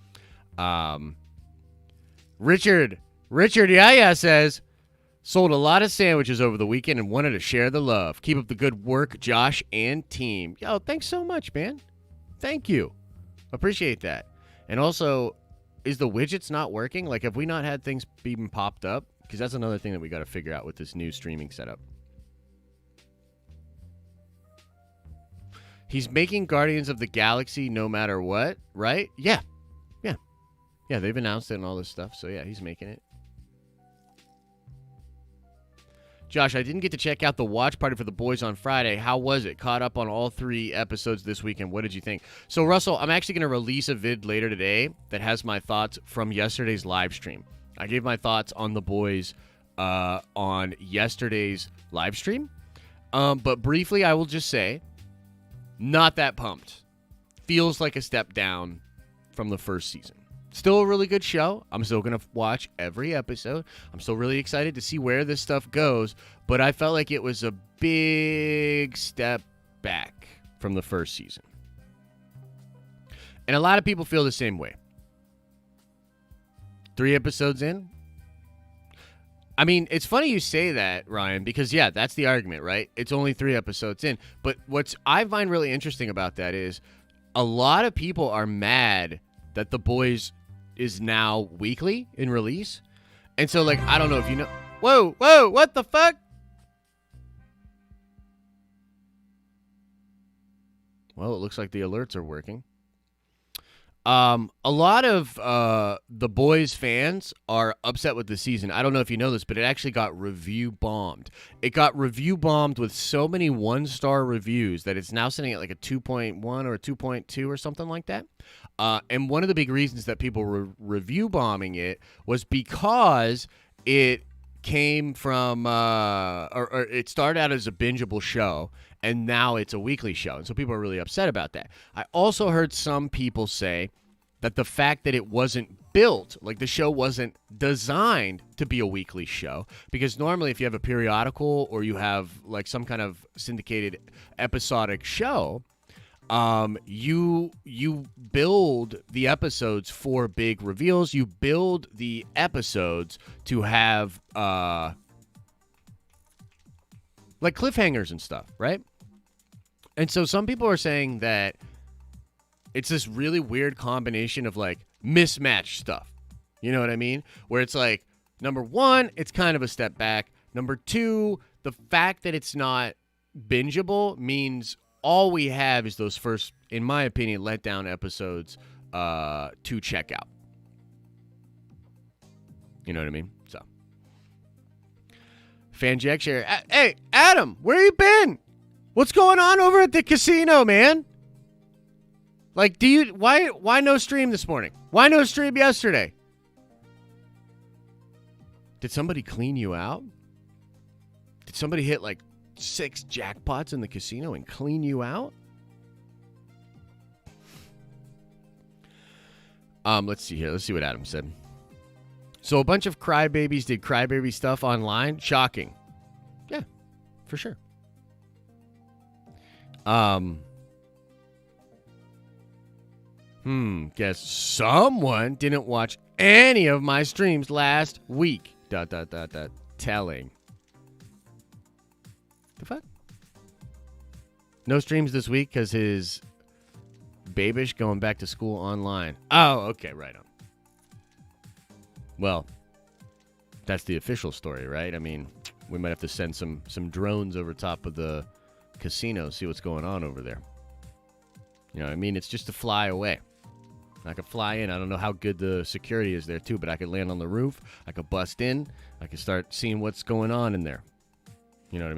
S3: Richard Yaya says, sold a lot of sandwiches over the weekend and wanted to share the love. Keep up the good work, Josh and team. Yo, thanks so much, man. Thank you. Appreciate that. And also, is the widgets not working? Like, have we not had things being popped up? Because that's another thing that we got to figure out with this new streaming setup. He's making Guardians of the Galaxy no matter what, right? Yeah, they've announced it and all this stuff. So, yeah, he's making it. Josh, I didn't get to check out the watch party for the boys on Friday. How was it? Caught up on all 3 episodes this weekend. What did you think? So, Russell, I'm actually going to release a vid later today that has my thoughts from yesterday's live stream. I gave my thoughts on the boys on yesterday's live stream. But briefly, I will just say, not that pumped. Feels like a step down from the first season. Still a really good show. I'm still going to watch every episode. I'm still really excited to see where this stuff goes. But I felt like it was a big step back from the first season. And a lot of people feel the same way. 3 episodes in. I mean, it's funny you say that, Ryan, because, yeah, that's the argument, right? It's only 3 episodes in. But what I find really interesting about that is a lot of people are mad that The Boys is now weekly in release. And so, like, I don't know if you know. Whoa, what the fuck? Well, it looks like the alerts are working. A lot of The Boys fans are upset with the season. I don't know if you know this, but it actually got review bombed. It got review bombed with so many 1-star reviews that it's now sitting at like a 2.1 or a 2.2 or something like that. And one of the big reasons that people were review bombing it was because it came from, or it started out as a bingeable show, and now it's a weekly show. And so people are really upset about that. I also heard some people say that the fact that it wasn't built, like the show wasn't designed to be a weekly show, because normally if you have a periodical or you have like some kind of syndicated episodic show, you build the episodes for big reveals. You build the episodes to have like cliffhangers and stuff, right? And so some people are saying that it's this really weird combination of like mismatched stuff. You know what I mean? Where it's like, number one, it's kind of a step back. Number two, the fact that it's not bingeable means all we have is those first, in my opinion, letdown episodes to check out. You know what I mean? So, Fanjack share. Hey, Adam, where you been? What's going on over at the casino, man? Like, why no stream this morning? Why no stream yesterday? Did somebody clean you out? Did somebody hit like 6 jackpots in the casino and clean you out? Let's see here. Let's see what Adam said. So a bunch of crybabies did crybaby stuff online. Shocking. Yeah, for sure. Guess someone didn't watch any of my streams last week. ... Telling. The fuck? No streams this week because his babish going back to school online. Oh, okay, right on. Well, that's the official story, right? I mean, we might have to send some drones over top of the casino, see what's going on over there. You know what I mean? It's just to fly away. I could fly in. I don't know how good the security is there, too, but I could land on the roof. I could bust in. I could start seeing what's going on in there. You know what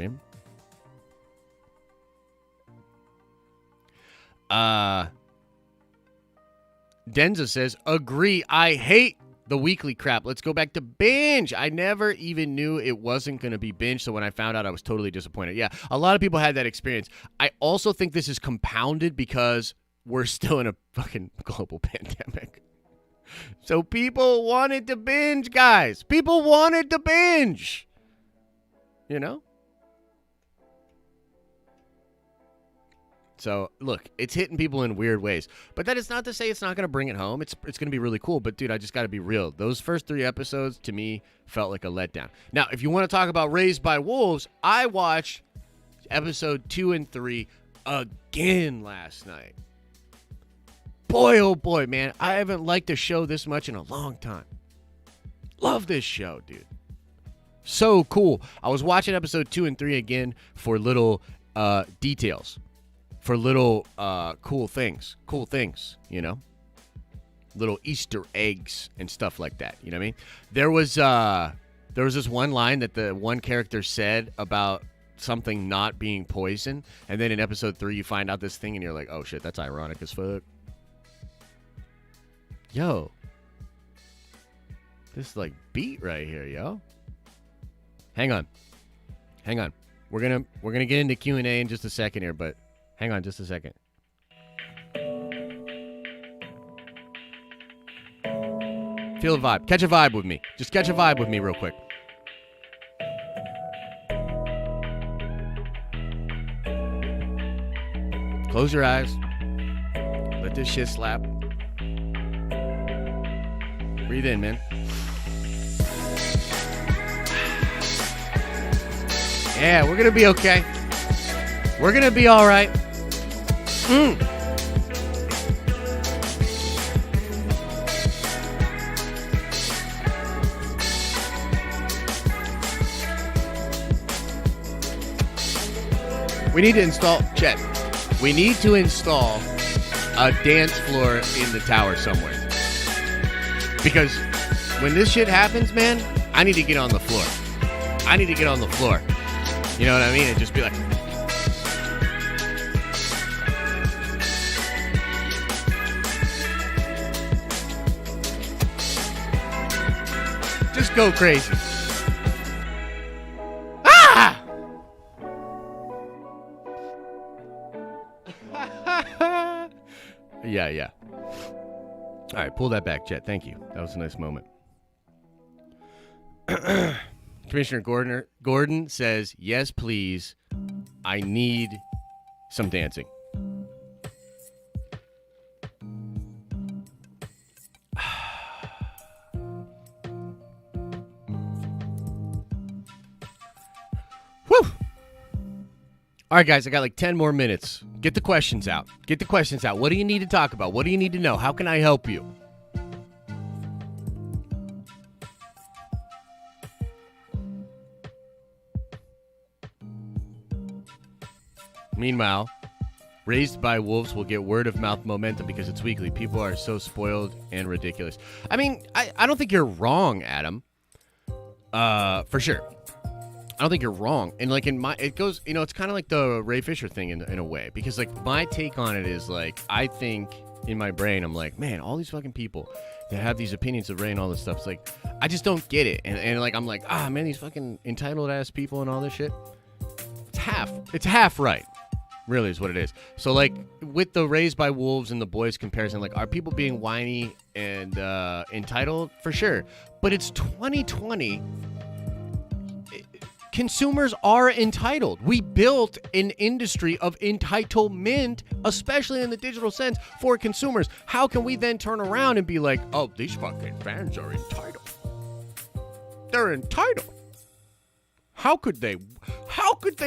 S3: I mean? Denza says, agree. I hate the weekly crap. Let's go back to binge. I never even knew it wasn't going to be binge, so when I found out, I was totally disappointed. Yeah, a lot of people had that experience. I also think this is compounded because we're still in a fucking global pandemic. So people wanted to binge, guys. People wanted to binge. You know? So, look, it's hitting people in weird ways. But that is not to say it's not going to bring it home. It's going to be really cool. But, dude, I just got to be real. Those first 3 episodes, to me, felt like a letdown. Now, if you want to talk about Raised by Wolves, I watched episode 2 and 3 again last night. Boy, oh boy, man. I haven't liked a show this much in a long time. Love this show, dude. So cool. I was watching episode 2 and 3 again for little details. For little cool things, you know? Little Easter eggs and stuff like that, you know what I mean? There was this one line that the one character said about something not being poison, and then in episode 3 you find out this thing and you're like, oh shit, that's ironic as fuck. Yo. This like beat right here, yo. Hang on. We're gonna get into Q&A in just a second here, but hang on just a second. Feel a vibe. Catch a vibe with me. Just catch a vibe with me real quick. Close your eyes. Let this shit slap. Breathe in, man. Yeah, we're gonna be okay. We're gonna be all right. We need to install, Chet. We need to install a dance floor in the tower somewhere. Because when this shit happens, man, I need to get on the floor. You know what I mean? And just be like, just go crazy. Ah! Yeah. All right, pull that back, Chet. Thank you. That was a nice moment. Commissioner Gordon says, yes, please. I need some dancing. Whew. All right, guys, I got like 10 more minutes Get the questions out. Get the questions out. What do you need to talk about? What do you need to know? How can I help you? Meanwhile, Raised by Wolves will get word of mouth momentum because it's weekly. People are so spoiled and ridiculous. I mean, I don't think you're wrong, Adam. For sure. I don't think you're wrong. And like it goes, it's kind of like the Ray Fisher thing in a way. Because like my take on it is like, I think in my brain, I'm like, man, all these fucking people that have these opinions of Ray and all this stuff, it's like, I just don't get it. And like, I'm like, man, these fucking entitled ass people and all this shit. It's half right. Really is what it is. So, like, with the Raised by Wolves and the Boys comparison, like, are people being whiny and entitled? For sure. But it's 2020. Consumers are entitled. We built an industry of entitlement, especially in the digital sense, for consumers. How can we then turn around and be like, oh, these fucking fans are entitled? They're entitled. How could they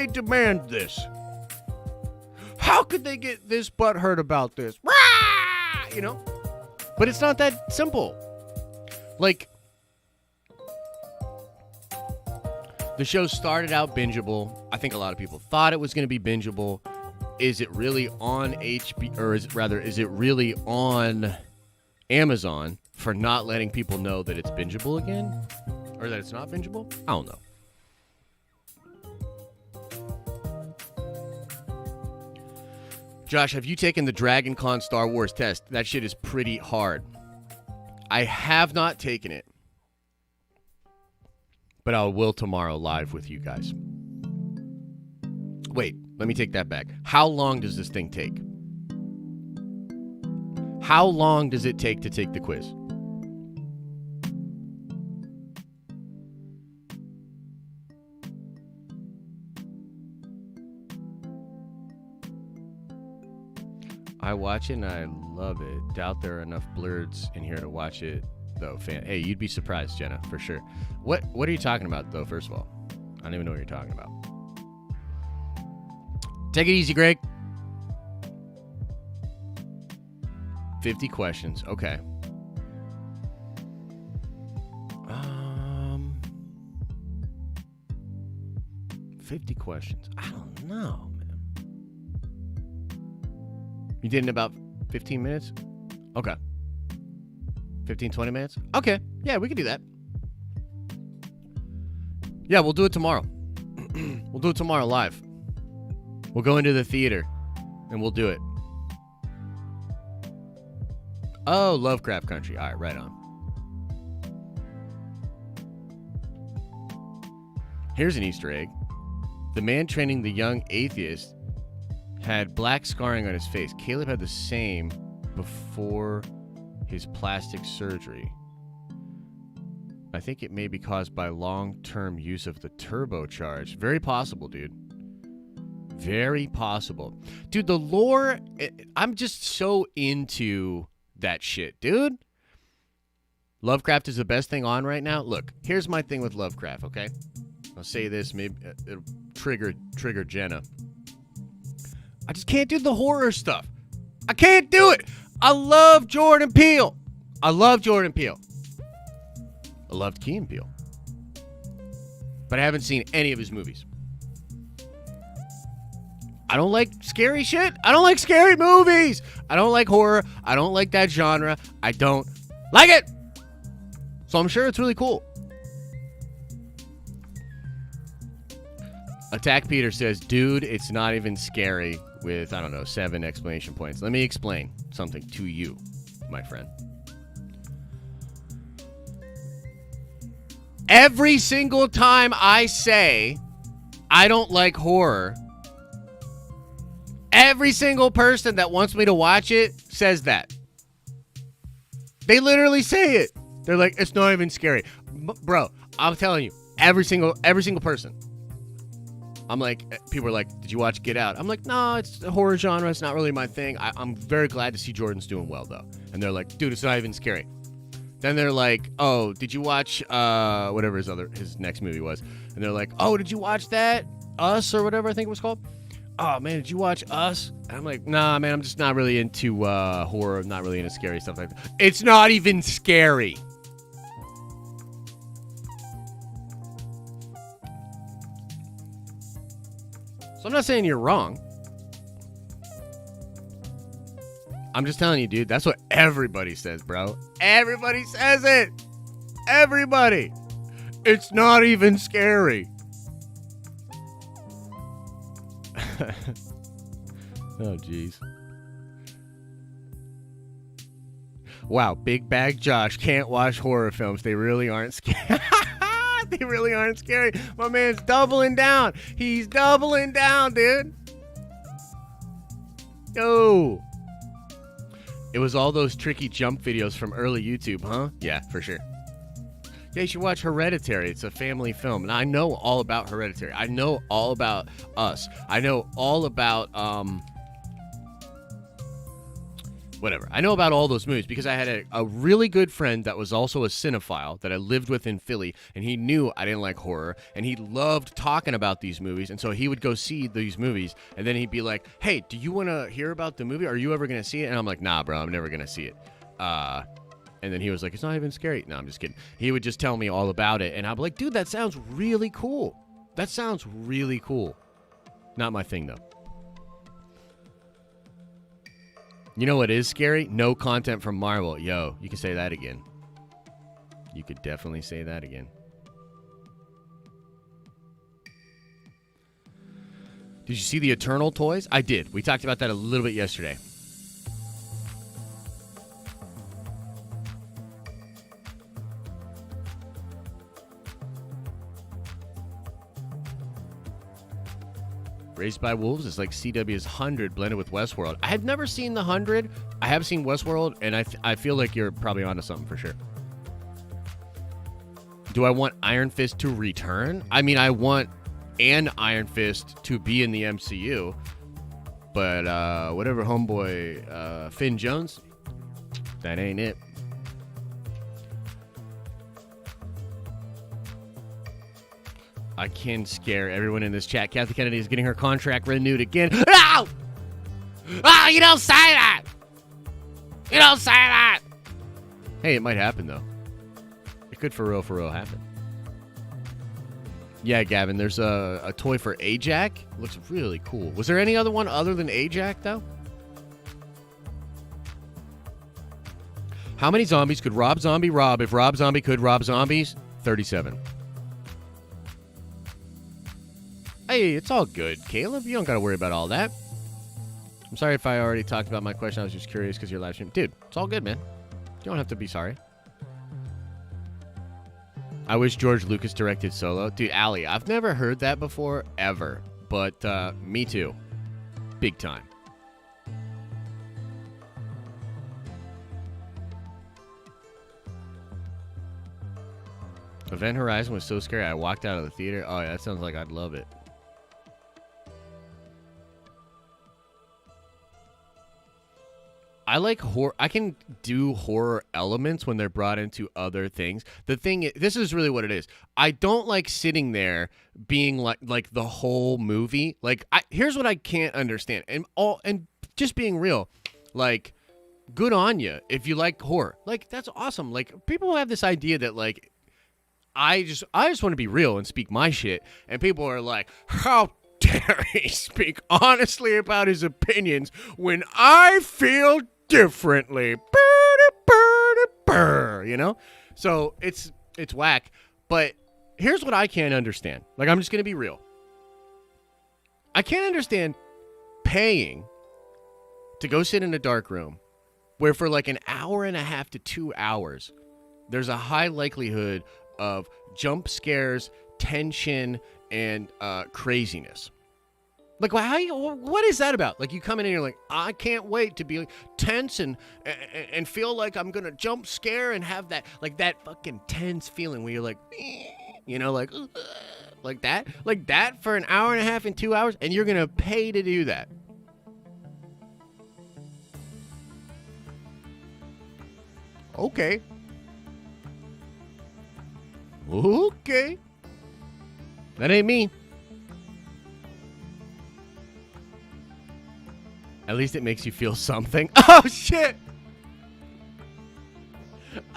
S3: demand this? How could they get this butthurt about this? But it's not that simple. Like, the show started out bingeable. I think a lot of people thought it was going to be bingeable. Is it really on HBO, or is it really on Amazon for not letting people know that it's bingeable again? Or that it's not bingeable? I don't know. Josh, have you taken the Dragon Con Star Wars test? That shit is pretty hard. I have not taken it. But I will tomorrow live with you guys. Wait, let me take that back. How long does this thing take? How long does it take to take the quiz? I watch it and I love it. Doubt there are enough blurs in here to watch it, though. Hey, you'd be surprised, Jenna, for sure. What are you talking about, though, first of all? I don't even know what you're talking about. Take it easy, Greg. 50 questions. Okay. 50 questions. I don't know, man. You did in about 15 minutes? Okay. 15, 20 minutes? Okay. Yeah, we can do that. Yeah, we'll do it tomorrow. We'll do it tomorrow live. We'll go into the theater and we'll do it. Oh, Lovecraft Country. All right, right on. Here's an Easter egg. The man training the young atheist had black scarring on his face. Caleb had the same before his plastic surgery. I think it may be caused by long-term use of the turbocharged. Very possible, dude. Very possible. Dude, the lore, I'm just so into that shit, dude. Lovecraft is the best thing on right now. Look, here's my thing with Lovecraft, okay? I'll say this, maybe it'll trigger Jenna. I just can't do the horror stuff. I can't do it. I love Jordan Peele. I loved Key and Peele. But I haven't seen any of his movies. I don't like scary shit. I don't like scary movies. I don't like horror. I don't like that genre. I don't like it. So I'm sure it's really cool. Attack Peter says, dude, it's not even scary with, 7 exclamation points. Let me explain something to you, my friend. Every single time I say I don't like horror, every single person that wants me to watch it says that. They literally say it. They're like, it's not even scary. Bro, I'm telling you, every single person. I'm like, people are like, did you watch Get Out? I'm like, no, it's a horror genre. It's not really my thing. I'm very glad to see Jordan's doing well, though. And they're like, dude, it's not even scary. Then they're like, oh, did you watch whatever his next movie was? And they're like, oh, did you watch that? Us or whatever I think it was called? oh, man, did you watch Us? And I'm like, nah, man, I'm just not really into horror. I'm not really into scary stuff like that. It's not even scary. So I'm not saying you're wrong. I'm just telling you, dude, that's what everybody says, bro. Everybody says it. Everybody. It's not even scary. Oh, jeez. Wow, Big Bag Josh can't watch horror films. They really aren't scary. They really aren't scary. My man's doubling down. He's doubling down, dude. No. It was all those tricky jump videos from early YouTube, huh? Yeah, for sure. Yeah, you should watch Hereditary. It's a family film. And I know all about Hereditary. I know all about Us. I know all about, whatever. I know about all those movies because I had a really good friend that was also a cinephile that I lived with in Philly, and he knew I didn't like horror, and he loved talking about these movies, and so he would go see these movies, and then he'd be like, hey, do you want to hear about the movie? Are you ever going to see it? And I'm like, nah, bro, I'm never going to see it. And then he was like, it's not even scary. No, I'm just kidding. He would just tell me all about it, and I'd be like, dude, that sounds really cool. That sounds really cool. Not my thing, though. You know what is scary? No content from Marvel. Yo, you can say that again. You could definitely say that again. Did you see the Eternal toys? I did. We talked about that a little bit yesterday. Raised by Wolves is like CW's 100 blended with Westworld. I have never seen the 100. I have seen Westworld, and I feel like you're probably onto something for sure. Do I want Iron Fist to return? I mean, I want an Iron Fist to be in the MCU, but whatever homeboy Finn Jones, that ain't it. I can scare everyone in this chat. Kathy Kennedy is getting her contract renewed again. No! Oh, you don't say that! You don't say that! Hey, it might happen, though. It could for real happen. Yeah, Gavin, there's a toy for Ajax. Looks really cool. Was there any other one other than Ajax, though? How many zombies could Rob Zombie rob if Rob Zombie could rob zombies? 37. Hey, it's all good, Caleb. You don't got to worry about all that. I'm sorry if I already talked about my question. I was just curious because you're live streaming. Dude, it's all good, man. You don't have to be sorry. I wish George Lucas directed Solo. Dude, Allie, I've never heard that before, ever. But me too. Big time. Event Horizon was so scary I walked out of the theater. Oh, yeah, that sounds like I'd love it. I like horror. I can do horror elements when they're brought into other things. The thing is, this is really what it is. I don't like sitting there being like the whole movie. Like, here's what I can't understand. And just being real, like, good on you if you like horror. Like, that's awesome. Like, people have this idea that, like, I just want to be real and speak my shit. And people are like, how dare he speak honestly about his opinions when I feel differently, you know? So it's whack. But here's what I can't understand. Like, I'm just gonna be real. I can't understand paying to go sit in a dark room where for like an hour and a half to 2 hours there's a high likelihood of jump scares, tension, and craziness. Like, what is that about? Like, you come in and you're like, I can't wait to be like, tense and feel like I'm going to jump scare and have that, like, that fucking tense feeling where you're like, you know, like that. Like that for an hour and a half and 2 hours, and you're going to pay to do that. Okay. Okay. That ain't me. At least it makes you feel something. Oh, shit.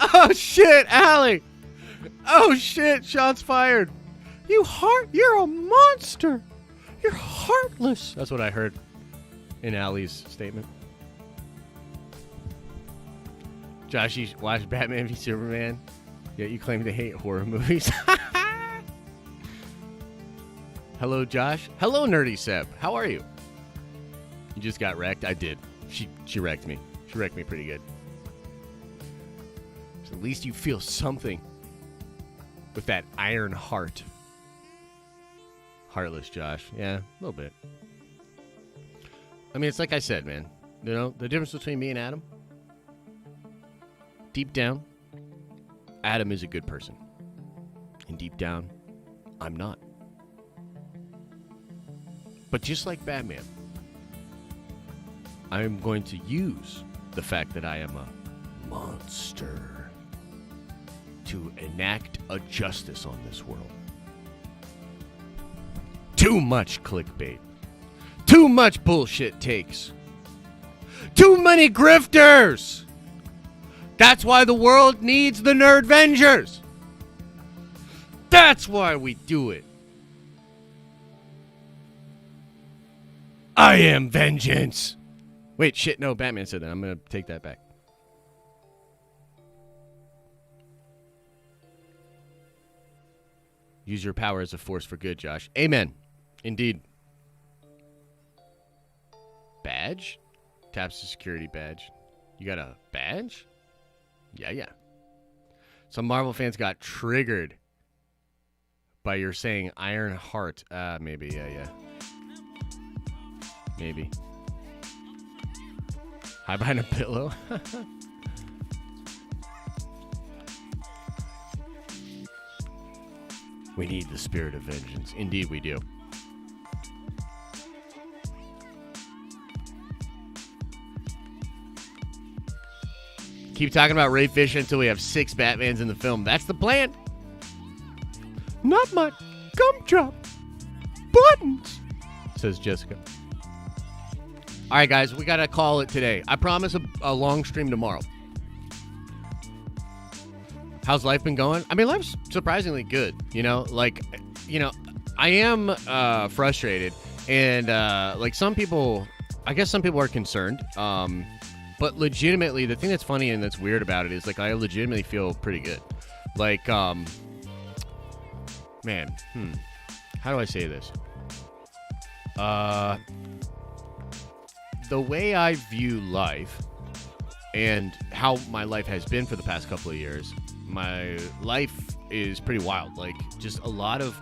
S3: Oh, shit, Allie. Oh, shit, shots fired. You're a monster. You're heartless. That's what I heard in Allie's statement. Josh, you watch Batman v Superman, yet you claim to hate horror movies. Hello, Josh. Hello, Nerdy Seb. How are you? You just got wrecked? I did. She wrecked me. She wrecked me pretty good. So at least you feel something with that iron heart. Heartless, Josh. Yeah, a little bit. I mean, it's like I said, man. You know, the difference between me and Adam? Deep down, Adam is a good person. And deep down, I'm not. But just like Batman, I am going to use the fact that I am a monster to enact a justice on this world. Too much clickbait. Too much bullshit takes. Too many grifters. That's why the world needs the Nerdventures. That's why we do it. I am vengeance. Wait, shit, no, Batman said that. I'm going to take that back. Use your power as a force for good, Josh. Amen. Indeed. Badge? Taps the security badge. You got a badge? Yeah. Some Marvel fans got triggered by your saying Iron Heart. Maybe, yeah. Maybe. Hide behind a pillow? We need the spirit of vengeance. Indeed we do. Keep talking about Ray Fisher until we have 6 Batmans in the film. That's the plan. Not my gumdrop buttons, says Jessica. All right, guys, we got to call it today. I promise a long stream tomorrow. How's life been going? I mean, life's surprisingly good, you know? Like, you know, I am frustrated. And, like, some people, I guess some people are concerned. But legitimately, the thing that's funny and that's weird about it is, like, I legitimately feel pretty good. Like, man, how do I say this? The way I view life and how my life has been for the past couple of years, my life is pretty wild. Like, just a lot of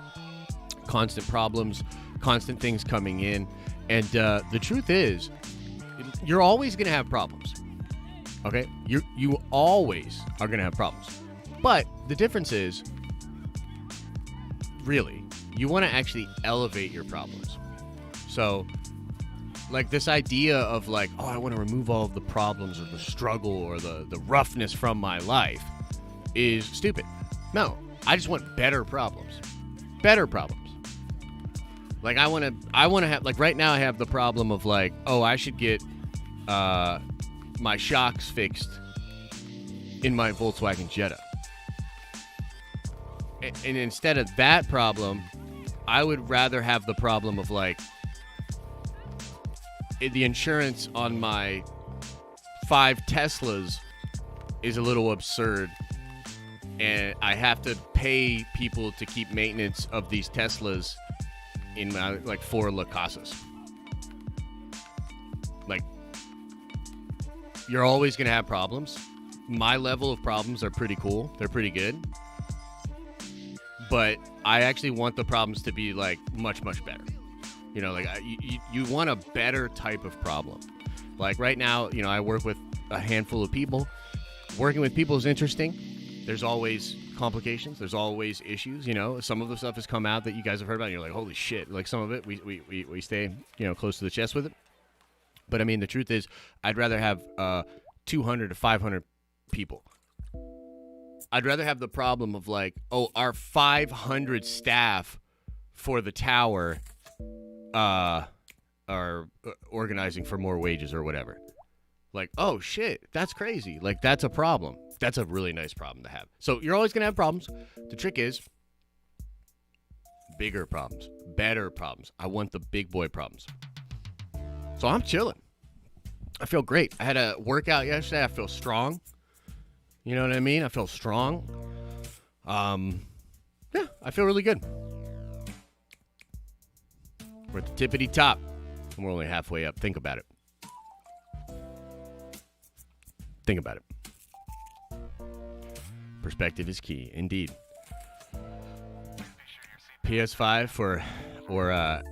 S3: constant problems, constant things coming in. And the truth is, you're always going to have problems. Okay? You always are going to have problems. But the difference is, really, you want to actually elevate your problems. So, like, this idea of, like, oh, I want to remove all of the problems or the struggle or the roughness from my life is stupid. No, I just want better problems. Better problems. Like, I want to have, like, right now I have the problem of, like, oh, I should get my shocks fixed in my Volkswagen Jetta. And instead of that problem, I would rather have the problem of, like, the insurance on my 5 Teslas is a little absurd. And I have to pay people to keep maintenance of these Teslas in my, like, 4 La Casas. Like, you're always going to have problems. My level of problems are pretty cool. They're pretty good. But I actually want the problems to be, like, much, much better. You know, like, you want a better type of problem. Like, right now, you know, I work with a handful of people. Working with people is interesting. There's always complications. There's always issues, you know. Some of the stuff has come out that you guys have heard about, and you're like, holy shit. Like, some of it, we stay, you know, close to the chest with it. But, I mean, the truth is, I'd rather have 200 to 500 people. I'd rather have the problem of, like, oh, our 500 staff for the tower are organizing for more wages or whatever. Like, oh shit, that's crazy. Like, that's a problem. That's a really nice problem to have. So you're always gonna have problems. The trick is bigger problems, better problems. I want the big boy problems. So I'm chilling. I feel great. I had a workout yesterday. I feel strong. You know what I mean? I feel strong. Yeah, I feel really good. We're at the tippity top, and we're only halfway up. Think about it. Think about it. Perspective is key, indeed. PS5 or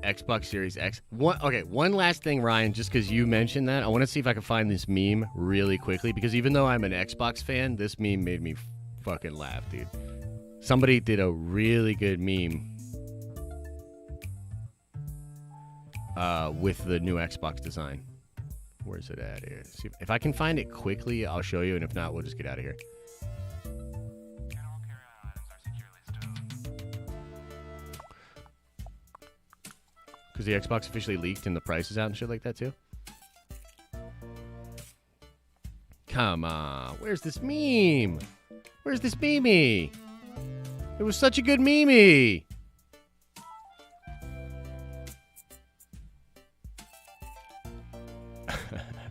S3: Xbox Series X. One last thing, Ryan, just because you mentioned that. I want to see if I can find this meme really quickly, because even though I'm an Xbox fan, this meme made me fucking laugh, dude. Somebody did a really good meme with the new Xbox design. Where's it at here? See, if I can find it quickly, I'll show you, and if not, we'll just get out of here. Because the Xbox officially leaked and the price is out and shit like that too. Come on. Where's this meme? Where's this meme? It was such a good meme.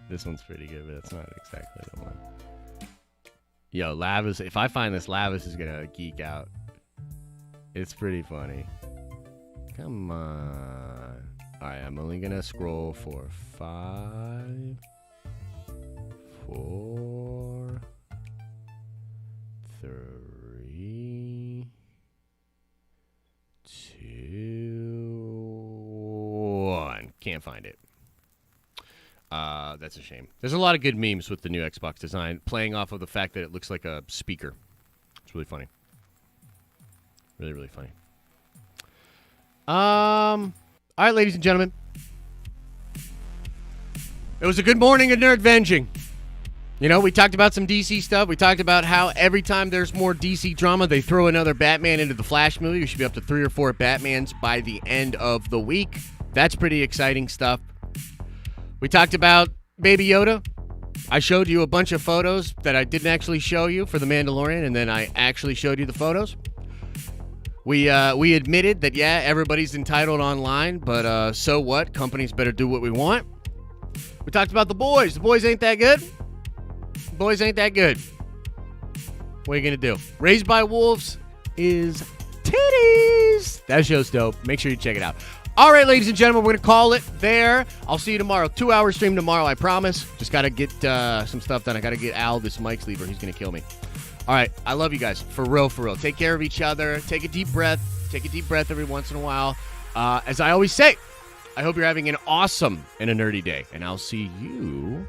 S3: This one's pretty good, but it's not exactly the one. Yo, Lavis. If I find this, Lavis is going to geek out. It's pretty funny. Come on. All right, I'm only going to scroll for 5, 4, 3, 2, 1. Can't find it. That's a shame. There's a lot of good memes with the new Xbox design, playing off of the fact that it looks like a speaker. It's really funny. Really, really funny. All right, ladies and gentlemen. It was a good morning of Nerdvenging. You know, we talked about some DC stuff. We talked about how every time there's more DC drama, they throw another Batman into the Flash movie. We should be up to 3 or 4 Batmans by the end of the week. That's pretty exciting stuff. We talked about Baby Yoda. I showed you a bunch of photos that I didn't actually show you for the Mandalorian, and then I actually showed you the photos. We admitted that, yeah, everybody's entitled online, but so what? Companies better do what we want. We talked about the boys. The boys ain't that good. The boys ain't that good. What are you going to do? Raised by Wolves is titties. That show's dope. Make sure you check it out. All right, ladies and gentlemen, we're going to call it there. I'll see you tomorrow. 2-hour stream tomorrow, I promise. Just got to get some stuff done. I got to get Al this mic sleeper. He's going to kill me. All right, I love you guys. For real, for real. Take care of each other. Take a deep breath. Take a deep breath every once in a while. As I always say, I hope you're having an awesome and a nerdy day. And I'll see you